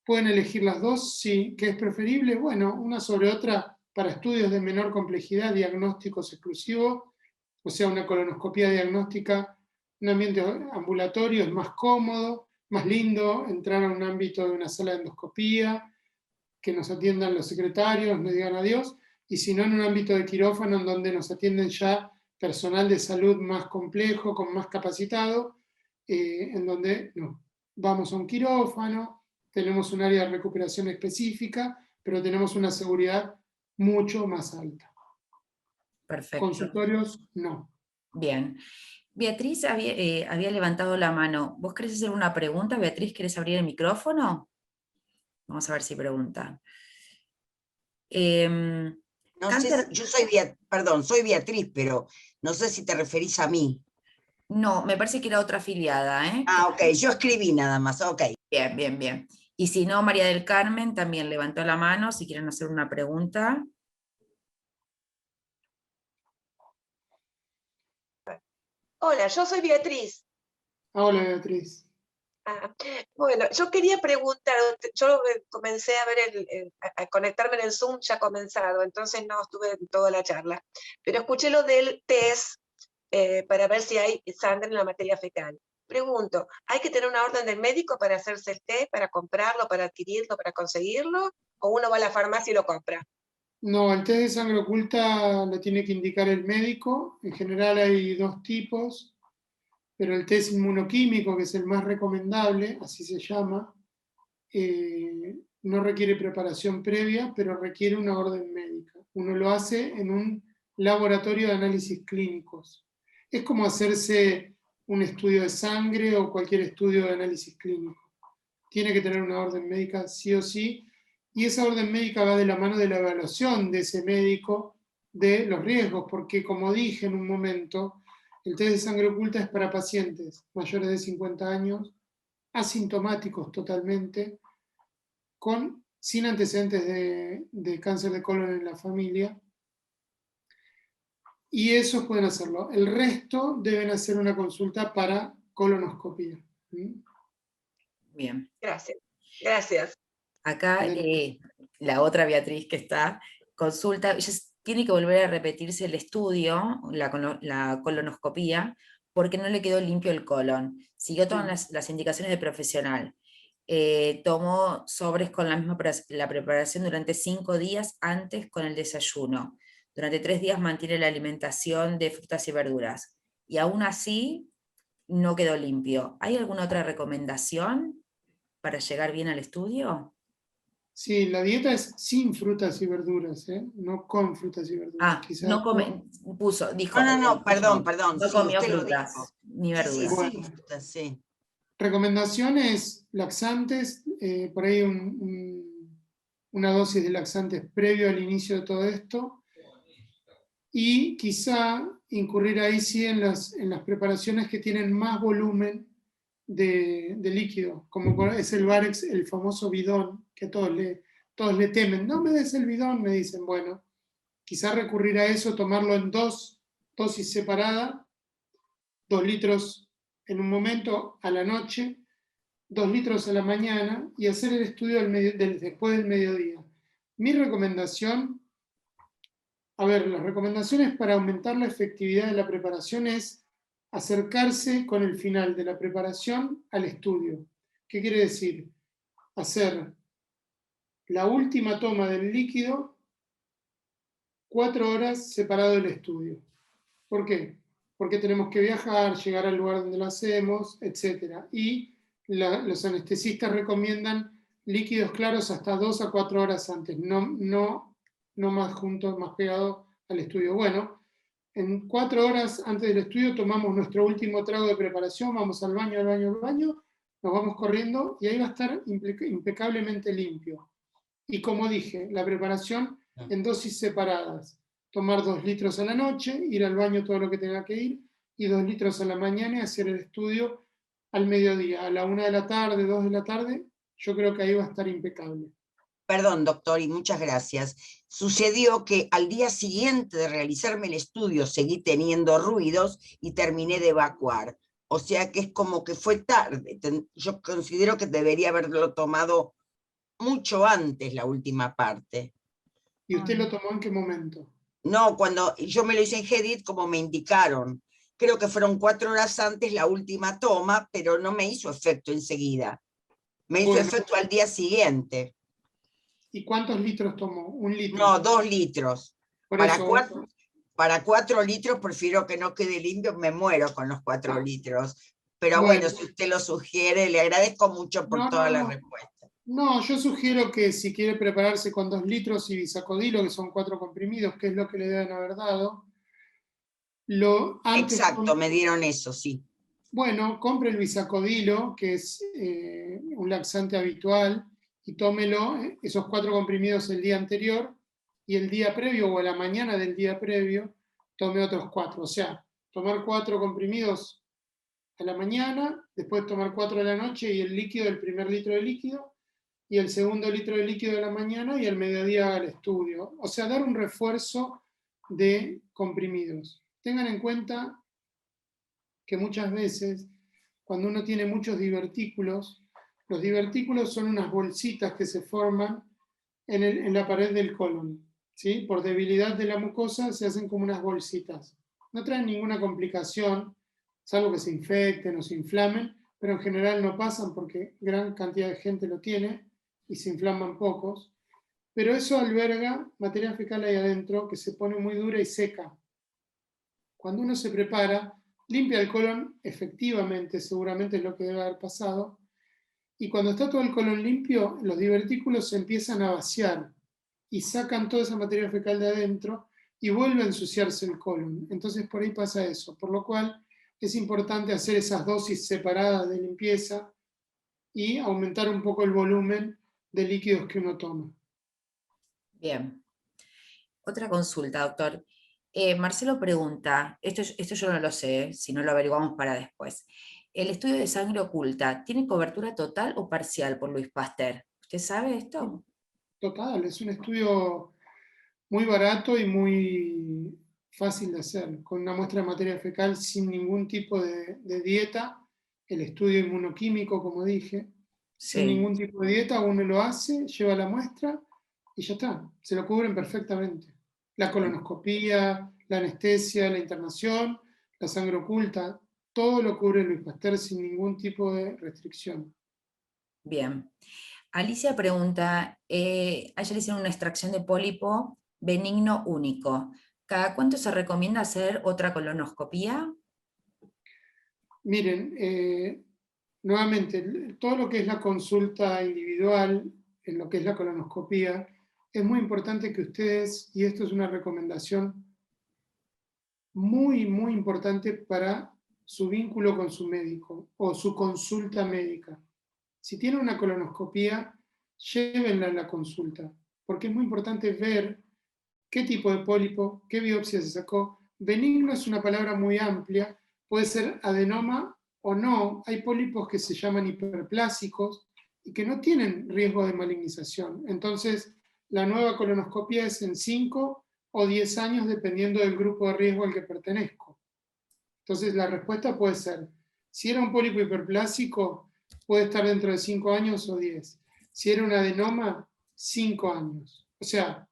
¿Pueden elegir las dos? Sí. ¿Qué es preferible? Bueno, una sobre otra para estudios de menor complejidad, diagnósticos exclusivos, o sea, una colonoscopía diagnóstica, un ambiente ambulatorio es más cómodo, más lindo entrar a un ámbito de una sala de endoscopía, que nos atiendan los secretarios, nos digan adiós, y si no en un ámbito de quirófano en donde nos atienden ya personal de salud más complejo, con más capacitado, en donde no, vamos a un quirófano, tenemos un área de recuperación específica, pero tenemos una seguridad mucho más alta. Perfecto. Consultorios, no. Bien. Beatriz había levantado la mano. ¿Vos querés hacer una pregunta, Beatriz? ¿Querés abrir el micrófono? Vamos a ver si pregunta. No sé, yo soy Beatriz, pero no sé si te referís a mí. No, me parece que era otra afiliada, ¿eh? Ah, ok, yo escribí nada más, ok. Bien, bien, bien. Y si no, María del Carmen también levantó la mano, si quieren hacer una pregunta. Hola, yo soy Beatriz. Hola, Beatriz. Bueno, yo quería preguntar, yo comencé a ver a conectarme en el Zoom ya comenzado, entonces no estuve en toda la charla, pero escuché lo del test para ver si hay sangre en la materia fecal. Pregunto, ¿hay que tener una orden del médico para hacerse el test, para comprarlo, para adquirirlo, para conseguirlo? ¿O uno va a la farmacia y lo compra? No, el test de sangre oculta lo tiene que indicar el médico. En general hay dos tipos, pero el test inmunoquímico, que es el más recomendable, así se llama, no requiere preparación previa, pero requiere una orden médica. Uno lo hace en un laboratorio de análisis clínicos. Es como hacerse un estudio de sangre o cualquier estudio de análisis clínico. Tiene que tener una orden médica sí o sí, y esa orden médica va de la mano de la evaluación de ese médico de los riesgos, porque como dije en un momento, el test de sangre oculta es para pacientes mayores de 50 años, asintomáticos totalmente, sin antecedentes de cáncer de colon en la familia, y esos pueden hacerlo. El resto deben hacer una consulta para colonoscopía. Bien. Gracias. Gracias. Acá la otra Beatriz que está, consulta, ella tiene que volver a repetirse el estudio, la colonoscopía, porque no le quedó limpio el colon. Siguió todas las indicaciones del profesional. Tomó sobres con la preparación durante 5 días antes con el desayuno. Durante 3 días mantiene la alimentación de frutas y verduras. Y aún así no quedó limpio. ¿Hay alguna otra recomendación para llegar bien al estudio? Sí, la dieta es sin frutas y verduras, no con frutas y verduras. Ah, quizás no come, dijo. No, perdón. No Sí, comió usted lo frutas dijo. ni verduras. Sí, Bueno. frutas, sí. Recomendaciones, laxantes, por ahí una dosis de laxantes previo al inicio de todo esto, y quizá incurrir ahí sí en las preparaciones que tienen más volumen de líquido, como es el Varex, el famoso bidón, que todos le temen. No me des el bidón, me dicen. Bueno, quizá recurrir a eso, tomarlo en 2 dosis separadas, 2 litros en un momento a la noche, 2 litros a la mañana, y hacer el estudio después del mediodía. Mi recomendación, las recomendaciones para aumentar la efectividad de la preparación es acercarse con el final de la preparación al estudio. ¿Qué quiere decir? Hacer la última toma del líquido 4 horas separado del estudio. ¿Por qué? Porque tenemos que viajar, llegar al lugar donde lo hacemos, etc. Y los anestesistas recomiendan líquidos claros hasta 2 a 4 horas antes, no más juntos, más pegados al estudio. Bueno, en 4 horas antes del estudio tomamos nuestro último trago de preparación, vamos al baño, nos vamos corriendo y ahí va a estar impecablemente limpio. Y como dije, la preparación en dosis separadas. Tomar 2 litros a la noche, ir al baño todo lo que tenga que ir, y 2 litros a la mañana y hacer el estudio al mediodía, a la 1 de la tarde, 2 de la tarde, yo creo que ahí va a estar impecable. Perdón, doctor, y muchas gracias. Sucedió que al día siguiente de realizarme el estudio seguí teniendo ruidos y terminé de evacuar. O sea que es como que fue tarde. Yo considero que debería haberlo tomado mucho antes, la última parte. ¿Y usted lo tomó en qué momento? No, cuando yo me lo hice en GEDIT como me indicaron. Creo que fueron 4 horas antes la última toma, pero no me hizo efecto enseguida. Me hizo efecto al día siguiente. ¿Y cuántos litros tomó? ¿1 litro? No, 2 litros. Para 4 litros prefiero que no quede limpio, me muero con los 4 litros. Pero bueno, si usted lo sugiere, le agradezco mucho por toda la respuesta. No, yo sugiero que si quiere prepararse con 2 litros y bisacodilo, que son 4 comprimidos, que es lo que le deben haber dado. Exacto, me dieron eso, sí. Bueno, compre el bisacodilo, que es un laxante habitual, y tómelo, esos 4 comprimidos el día anterior, y el día previo o a la mañana del día previo, tome otros 4. O sea, tomar 4 comprimidos a la mañana, después tomar 4 a la noche y el líquido, el primer litro de líquido, y el segundo litro de líquido de la mañana y al mediodía al estudio. O sea, dar un refuerzo de comprimidos. Tengan en cuenta que muchas veces, cuando uno tiene muchos divertículos, los divertículos son unas bolsitas que se forman en la pared del colon. ¿Sí? Por debilidad de la mucosa se hacen como unas bolsitas. No traen ninguna complicación, salvo que se infecten o se inflamen, pero en general no pasan porque gran cantidad de gente lo tiene y se inflaman pocos. Pero eso alberga materia fecal ahí adentro que se pone muy dura y seca. Cuando uno se prepara, limpia el colon, efectivamente, seguramente es lo que debe haber pasado, y cuando está todo el colon limpio, los divertículos se empiezan a vaciar y sacan toda esa materia fecal de adentro y vuelve a ensuciarse el colon. Entonces por ahí pasa eso, por lo cual es importante hacer esas dosis separadas de limpieza y aumentar un poco el volumen de líquidos que uno toma. Bien. Otra consulta, doctor. Marcelo pregunta, esto yo no lo sé, si no lo averiguamos para después. ¿El estudio de sangre oculta tiene cobertura total o parcial por Louis Pasteur? ¿Usted sabe esto? Total, es un estudio muy barato y muy fácil de hacer, con una muestra de materia fecal sin ningún tipo de dieta, el estudio inmunoquímico, como dije, sin ningún tipo de dieta, uno lo hace, lleva la muestra y ya está, se lo cubren perfectamente. La colonoscopía, la anestesia, la internación, la sangre oculta, todo lo cubre Louis Pasteur sin ningún tipo de restricción. Bien. Alicia pregunta, a ella le hicieron una extracción de pólipo benigno único. ¿Cada cuánto se recomienda hacer otra colonoscopía? Miren, nuevamente, todo lo que es la consulta individual, en lo que es la colonoscopía, es muy importante que ustedes, y esto es una recomendación muy, muy importante para su vínculo con su médico o su consulta médica. Si tiene una colonoscopía, llévenla a la consulta, porque es muy importante ver qué tipo de pólipo, qué biopsia se sacó. Benigno es una palabra muy amplia, puede ser adenoma o no. Hay pólipos que se llaman hiperplásicos y que no tienen riesgo de malignización. Entonces, la nueva colonoscopía es en 5 o 10 años, dependiendo del grupo de riesgo al que pertenezco. Entonces, la respuesta puede ser, si era un pólipo hiperplásico, puede estar dentro de 5 años o 10. Si era un adenoma, 5 años. O sea,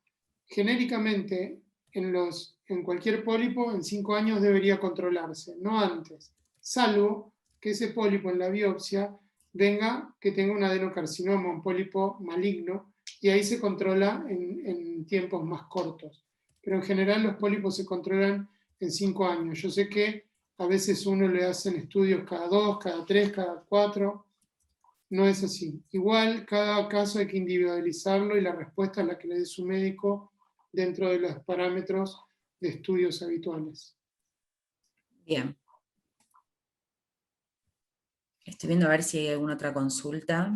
genéricamente, en cualquier pólipo, en 5 años debería controlarse, no antes, salvo que ese pólipo en la biopsia que tenga un adenocarcinoma, un pólipo maligno, y ahí se controla en tiempos más cortos. Pero en general los pólipos se controlan en 5 años. Yo sé que a veces uno le hacen estudios cada 2, cada 3, cada 4, no es así. Igual, cada caso hay que individualizarlo y la respuesta es la que le dé su médico dentro de los parámetros de estudios habituales. Bien. Estoy viendo a ver si hay alguna otra consulta.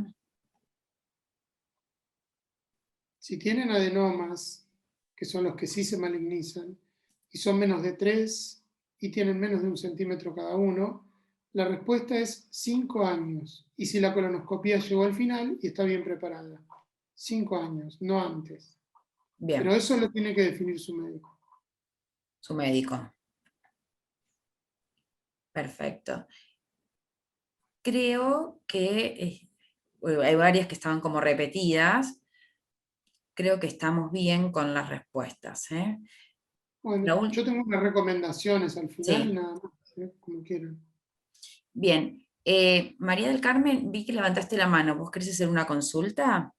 Si tienen adenomas, que son los que sí se malignizan, y son menos de 3 y tienen menos de 1 centímetro cada uno, la respuesta es 5 años. Y si la colonoscopía llegó al final y está bien preparada. 5 años, no antes. Bien. Pero eso lo tiene que definir su médico. Su médico. Perfecto. Creo que hay varias que estaban como repetidas. Creo que estamos bien con las respuestas. Bueno, yo tengo unas recomendaciones al final, Sí. nada más, como quieran. Bien. María del Carmen, vi que levantaste la mano. ¿Vos querés hacer una consulta?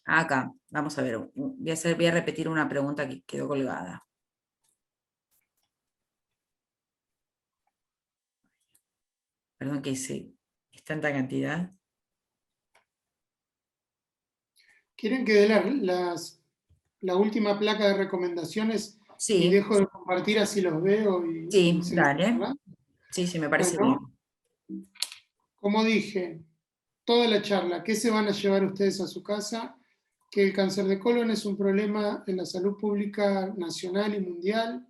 Acá, vamos a ver. Voy a repetir una pregunta que quedó colgada. Perdón que sí, es tanta cantidad. ¿Quieren que dé la última placa de recomendaciones y Sí, dejo de compartir así los veo? Y sí, seguimos dale. hablando? Sí, me parece Bueno, bien. como dije, toda la charla, ¿qué se van a llevar ustedes a su casa? Que el cáncer de colon es un problema en la salud pública nacional y mundial,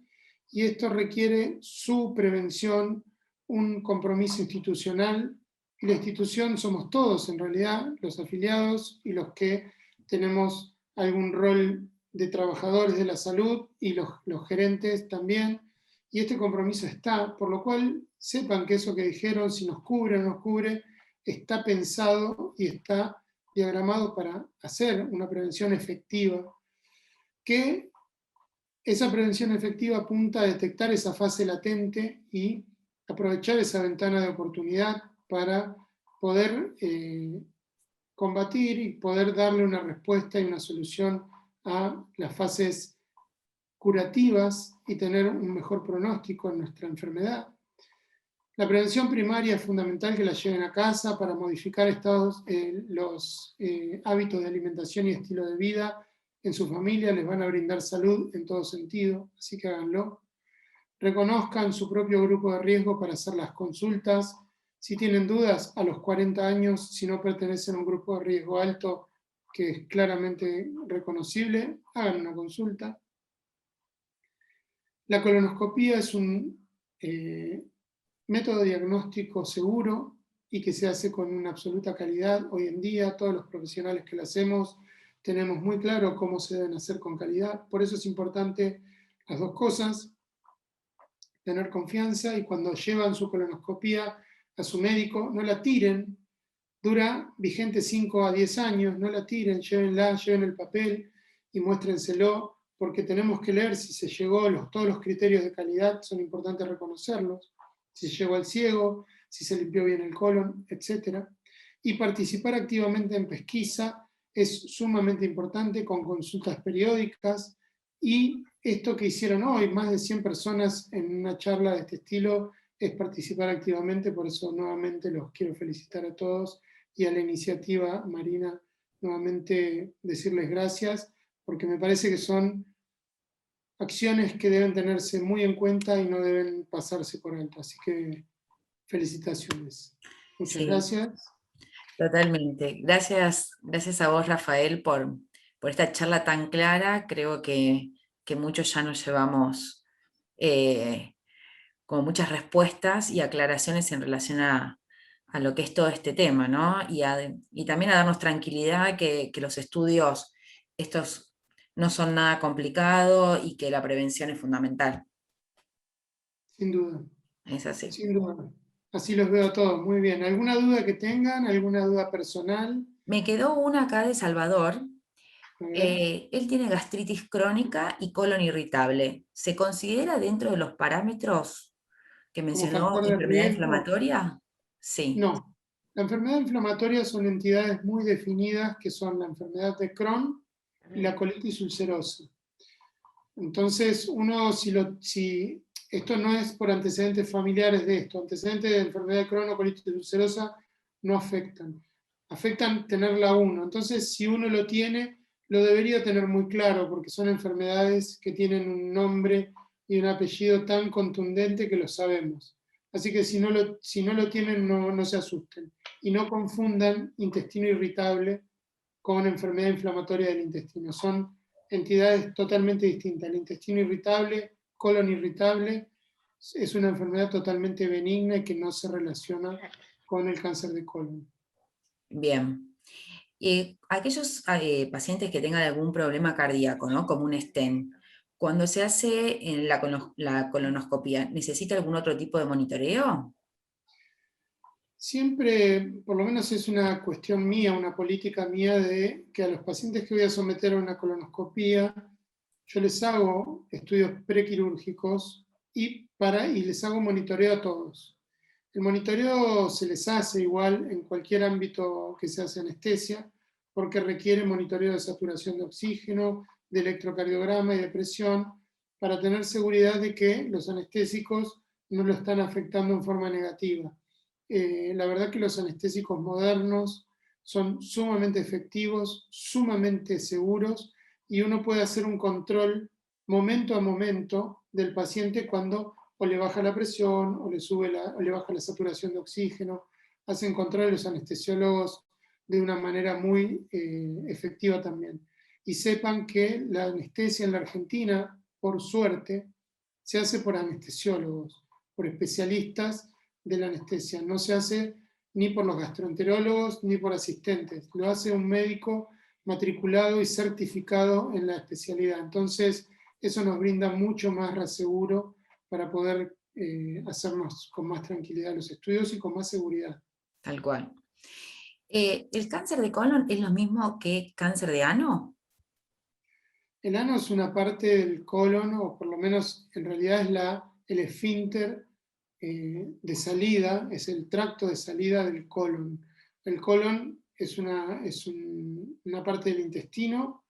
y esto requiere su prevención, un compromiso institucional, y la institución somos todos en realidad, los afiliados y los que tenemos algún rol de trabajadores de la salud y los gerentes también, y este compromiso está, por lo cual sepan que eso que dijeron, si nos cubre o no nos cubre, está pensado y está diagramado para hacer una prevención efectiva, que esa prevención efectiva apunta a detectar esa fase latente y aprovechar esa ventana de oportunidad para poder combatir y poder darle una respuesta y una solución a las fases curativas y tener un mejor pronóstico en nuestra enfermedad. La prevención primaria es fundamental que la lleven a casa para modificar los hábitos de alimentación y estilo de vida en su familia, les van a brindar salud en todo sentido, así que háganlo. Reconozcan su propio grupo de riesgo para hacer las consultas. Si tienen dudas, a los 40 años, si no pertenecen a un grupo de riesgo alto que es claramente reconocible, hagan una consulta. La colonoscopía es un método diagnóstico seguro y que se hace con una absoluta calidad. Hoy en día todos los profesionales que lo hacemos tenemos muy claro cómo se deben hacer con calidad. Por eso es importante las dos cosas, tener confianza y cuando llevan su colonoscopía a su médico, no la tiren, dura vigente 5 a 10 años, no la tiren, llévenla, lleven el papel y muéstrenselo, porque tenemos que leer si se llegó, todos los criterios de calidad son importantes reconocerlos, si llegó al ciego, si se limpió bien el colon, etc. Y participar activamente en pesquisa es sumamente importante con consultas periódicas y esto que hicieron hoy, más de 100 personas en una charla de este estilo, es participar activamente, por eso nuevamente los quiero felicitar a todos y a la iniciativa Marina, nuevamente decirles gracias, porque me parece que son acciones que deben tenerse muy en cuenta y no deben pasarse por alto. Así que felicitaciones. Muchas gracias. Totalmente. Gracias a vos, Rafael, por esta charla tan clara. Creo que muchos ya nos llevamos como muchas respuestas y aclaraciones en relación a lo que es todo este tema, ¿no? Y también a darnos tranquilidad que los estudios estos no son nada complicado y que la prevención es fundamental. Sin duda. Es así. Sin duda. Así los veo a todos. Muy bien. ¿Alguna duda que tengan? ¿Alguna duda personal? Me quedó una acá de Salvador. Él tiene gastritis crónica y colon irritable. ¿Se considera dentro de los parámetros que mencionó factor de enfermedad riesgo? inflamatoria? Sí. No. La enfermedad inflamatoria son entidades muy definidas que son la enfermedad de Crohn y la colitis ulcerosa. Entonces, si esto no es por antecedentes familiares de esto, antecedentes de enfermedad de Crohn o colitis ulcerosa no afectan. afectan tenerla uno. Entonces, si uno lo tiene, lo debería tener muy claro, porque son enfermedades que tienen un nombre y un apellido tan contundente que lo sabemos. Así que si no lo tienen, no se asusten. Y no confundan intestino irritable con enfermedad inflamatoria del intestino. Son entidades totalmente distintas. El intestino irritable, colon irritable, es una enfermedad totalmente benigna y que no se relaciona con el cáncer de colon. Bien. Aquellos pacientes que tengan algún problema cardíaco, ¿no? Como un stent, cuando se hace en la colonoscopia, ¿necesita algún otro tipo de monitoreo? Siempre, por lo menos es una cuestión mía, una política mía, de que a los pacientes que voy a someter a una colonoscopia, yo les hago estudios prequirúrgicos y les hago monitoreo a todos. El monitoreo se les hace igual en cualquier ámbito que se hace anestesia, porque requiere monitoreo de saturación de oxígeno, de electrocardiograma y de presión, para tener seguridad de que los anestésicos no lo están afectando en forma negativa. La verdad que los anestésicos modernos son sumamente efectivos, sumamente seguros, y uno puede hacer un control momento a momento del paciente cuando o le baja la presión, o le baja la saturación de oxígeno. Hacen control los anestesiólogos de una manera muy efectiva también. Y sepan que la anestesia en la Argentina, por suerte, se hace por anestesiólogos, por especialistas de la anestesia. No se hace ni por los gastroenterólogos ni por asistentes. Lo hace un médico matriculado y certificado en la especialidad. Entonces, eso nos brinda mucho más reaseguro para poder hacernos con más tranquilidad los estudios y con más seguridad. Tal cual. ¿El cáncer de colon es lo mismo que cáncer de ano? El ano es una parte del colon, o por lo menos en realidad es el esfínter de salida, es el tracto de salida del colon. El colon es una parte del intestino,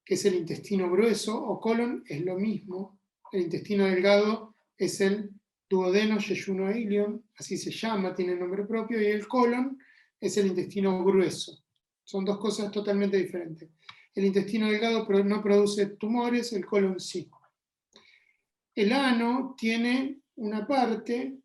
que es el intestino grueso, o colon es lo mismo. El intestino delgado es el duodeno yeyunoilion, así se llama, tiene nombre propio, y el colon es el intestino grueso. Son dos cosas totalmente diferentes. El intestino delgado no produce tumores, el colon sí. El ano tiene una parte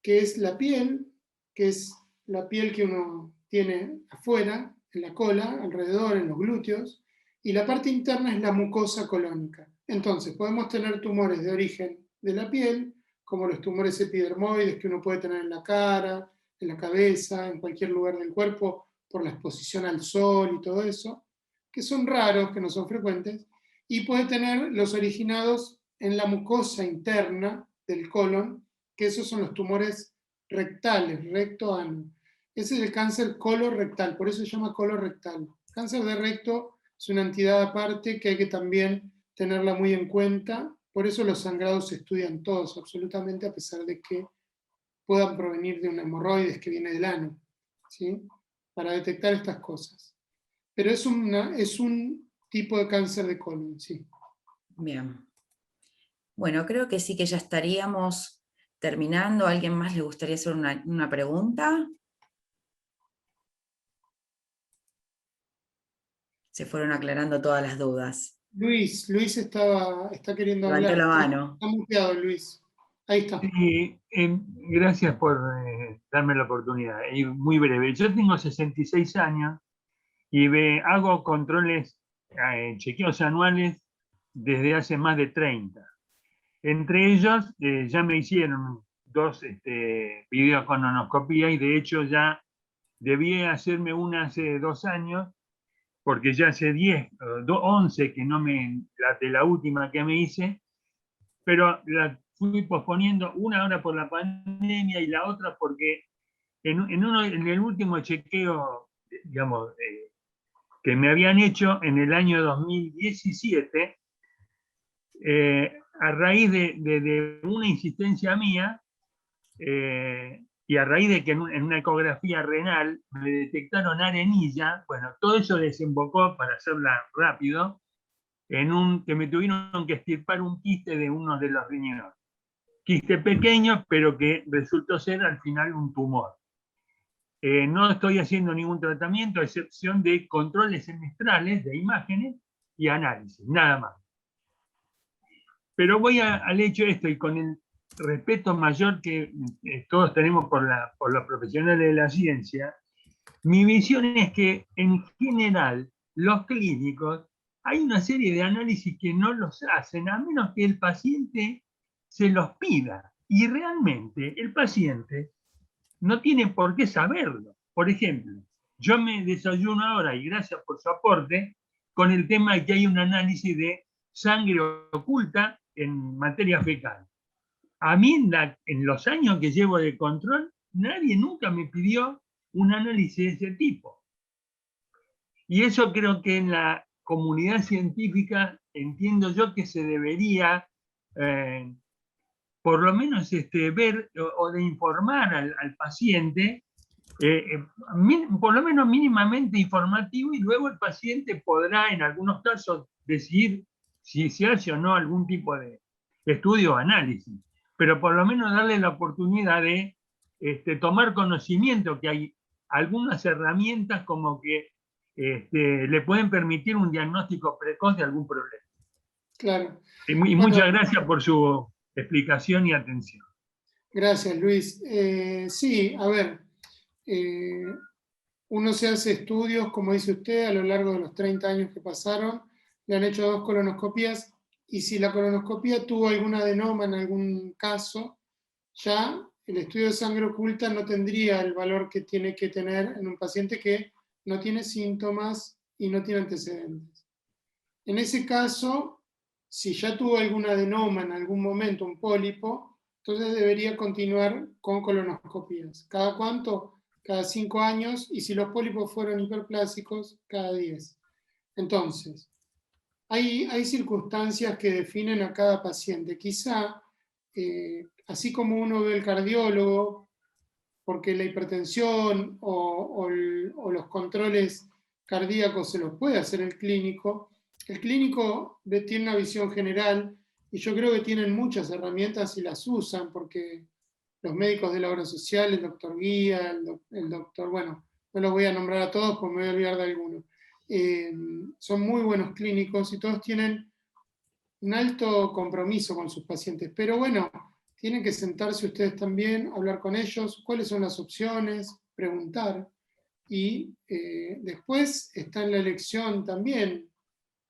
que es la piel, que es la piel que uno tiene afuera, en la cola, alrededor, en los glúteos, y la parte interna es la mucosa colónica. Entonces, podemos tener tumores de origen de la piel, como los tumores epidermoides que uno puede tener en la cara, en la cabeza, en cualquier lugar del cuerpo, por la exposición al sol y todo eso, que son raros, que no son frecuentes, y puede tener los originados en la mucosa interna del colon, que esos son los tumores rectales, recto-ano. Ese es el cáncer colorectal, por eso se llama colorectal. Cáncer de recto es una entidad aparte que hay que también tenerla muy en cuenta, por eso los sangrados se estudian todos, absolutamente, a pesar de que puedan provenir de un hemorroides que viene del ano, ¿sí? Para detectar estas cosas. Pero es un tipo de cáncer de colon, sí. Bien. Bueno, creo que sí que ya estaríamos terminando. ¿A alguien más le gustaría hacer una pregunta? Se fueron aclarando todas las dudas. Luis está queriendo Levantó hablar. la mano. Está muteado, Luis. Ahí está. Sí, gracias por darme la oportunidad. Y muy breve. Yo tengo 66 años y hago controles, chequeos anuales desde hace más de 30. Entre ellos, ya me hicieron 2 videocolonoscopías y de hecho ya debía hacerme una hace 2 años, porque ya hace 11 que no de la última que me hice, pero la fui posponiendo, una hora por la pandemia y la otra porque en el último chequeo, digamos, que me habían hecho en el año 2017, a raíz de una insistencia mía, y a raíz de que en una ecografía renal me detectaron arenilla, bueno, todo eso desembocó, para hacerla rápido, en que me tuvieron que extirpar un quiste de uno de los riñones. Quiste pequeño, pero que resultó ser al final un tumor. No estoy haciendo ningún tratamiento a excepción de controles semestrales de imágenes y análisis, nada más. Pero voy al hecho de esto, y con el respeto mayor que todos tenemos por los profesionales de la ciencia, mi visión es que en general los clínicos hay una serie de análisis que no los hacen a menos que el paciente se los pida. Y realmente el paciente no tiene por qué saberlo. Por ejemplo, yo me desayuno ahora, y gracias por su aporte, con el tema de que hay un análisis de sangre oculta en materia fecal. A mí, en los años que llevo de control, nadie nunca me pidió un análisis de ese tipo. Y eso creo que en la comunidad científica entiendo yo que se debería por lo menos ver o de informar al paciente, por lo menos mínimamente informativo, y luego el paciente podrá en algunos casos decidir si se hace o no algún tipo de estudio o análisis, pero por lo menos darle la oportunidad de tomar conocimiento que hay algunas herramientas como que le pueden permitir un diagnóstico precoz de algún problema. Claro. Y muchas gracias por su explicación y atención. Gracias, Luis. Sí, a ver, uno se hace estudios, como dice usted, a lo largo de los 30 años que pasaron, le han hecho 2 colonoscopías, y si la colonoscopía tuvo algún adenoma en algún caso, ya el estudio de sangre oculta no tendría el valor que tiene que tener en un paciente que no tiene síntomas y no tiene antecedentes. En ese caso, si ya tuvo algún adenoma en algún momento, un pólipo, entonces debería continuar con colonoscopías. ¿Cada cuánto? Cada 5 años, y si los pólipos fueron hiperplásicos, cada 10. Entonces, hay circunstancias que definen a cada paciente. Quizá, así como uno ve al cardiólogo, porque la hipertensión o los controles cardíacos se los puede hacer el clínico tiene una visión general, y yo creo que tienen muchas herramientas y las usan, porque los médicos de la obra social, el doctor Guía, el doctor, bueno, no los voy a nombrar a todos porque me voy a olvidar de algunos, son muy buenos clínicos y todos tienen un alto compromiso con sus pacientes, pero bueno, tienen que sentarse ustedes también, hablar con ellos, cuáles son las opciones, preguntar, y después está en la elección también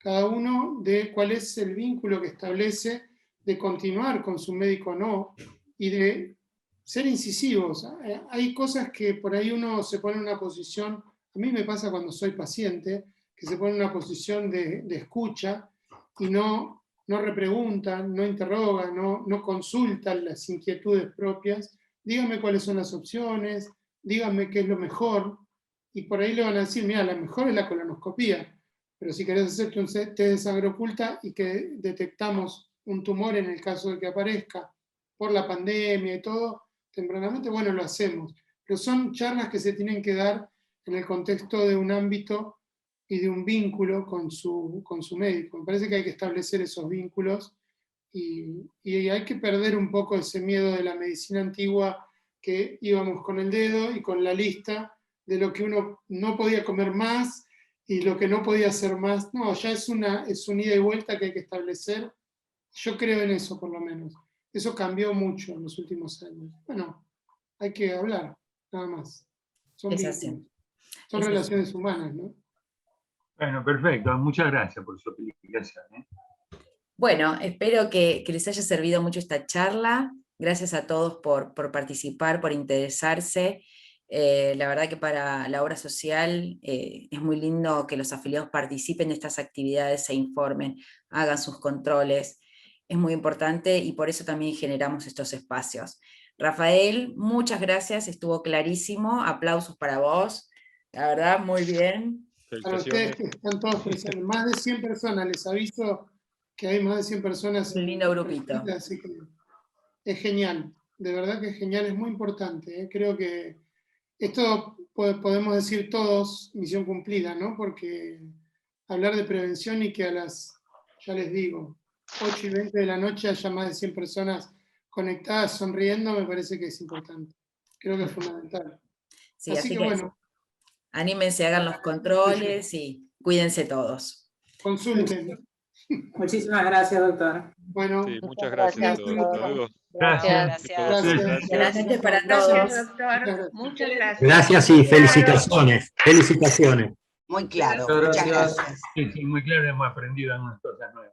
cada uno de cuál es el vínculo que establece de continuar con su médico o no, y de ser incisivos. Hay cosas que por ahí uno se pone en una posición, a mí me pasa cuando soy paciente, que se pone en una posición de escucha y no repregunta, no interroga, no consulta las inquietudes propias. Díganme cuáles son las opciones, díganme qué es lo mejor, y por ahí le van a decir, mira, la mejor es la colonoscopía, pero si querés hacerte un test de sangre oculta y que detectamos un tumor en el caso de que aparezca por la pandemia y todo, tempranamente, bueno, lo hacemos. Pero son charlas que se tienen que dar en el contexto de un ámbito y de un vínculo con su médico. Me parece que hay que establecer esos vínculos y hay que perder un poco ese miedo de la medicina antigua, que íbamos con el dedo y con la lista de lo que uno no podía comer más y lo que no podía hacer más. No, ya es un ida y vuelta que hay que establecer. Yo creo en eso, por lo menos. Eso cambió mucho en los últimos años. Bueno, hay que hablar, nada más. Son relaciones humanas, ¿no? Bueno, perfecto. Muchas gracias por su explicación. Bueno, espero que les haya servido mucho esta charla. Gracias a todos por participar, por interesarse. La verdad que para la obra social es muy lindo que los afiliados participen de estas actividades, se informen, hagan sus controles. Es muy importante y por eso también generamos estos espacios. Rafael, muchas gracias, estuvo clarísimo. Aplausos para vos. La verdad, muy bien. Para ustedes que están todos presentes, más de 100 personas, les aviso que hay más de 100 personas. Un lindo grupito. Así que es genial, de verdad que es genial, es muy importante. Creo que esto podemos decir todos, misión cumplida, ¿no? Porque hablar de prevención y que a las, ya les digo, 8:20 de la noche haya más de 100 personas conectadas, sonriendo, me parece que es importante. Creo que es fundamental. Sí, Así que bueno, anímense, hagan los controles y cuídense todos. consulten. Muchísimas gracias, doctor. Bueno, Sí, muchas gracias a todos. Hasta luego. Gracias. gracias. Buenas noches para Gracias, todos. doctor. Muchas gracias. Gracias y felicitaciones. Felicitaciones. Muy claro, Muchas muchas gracias. gracias. Sí, sí, muy claro, hemos aprendido algunas cosas nuevas.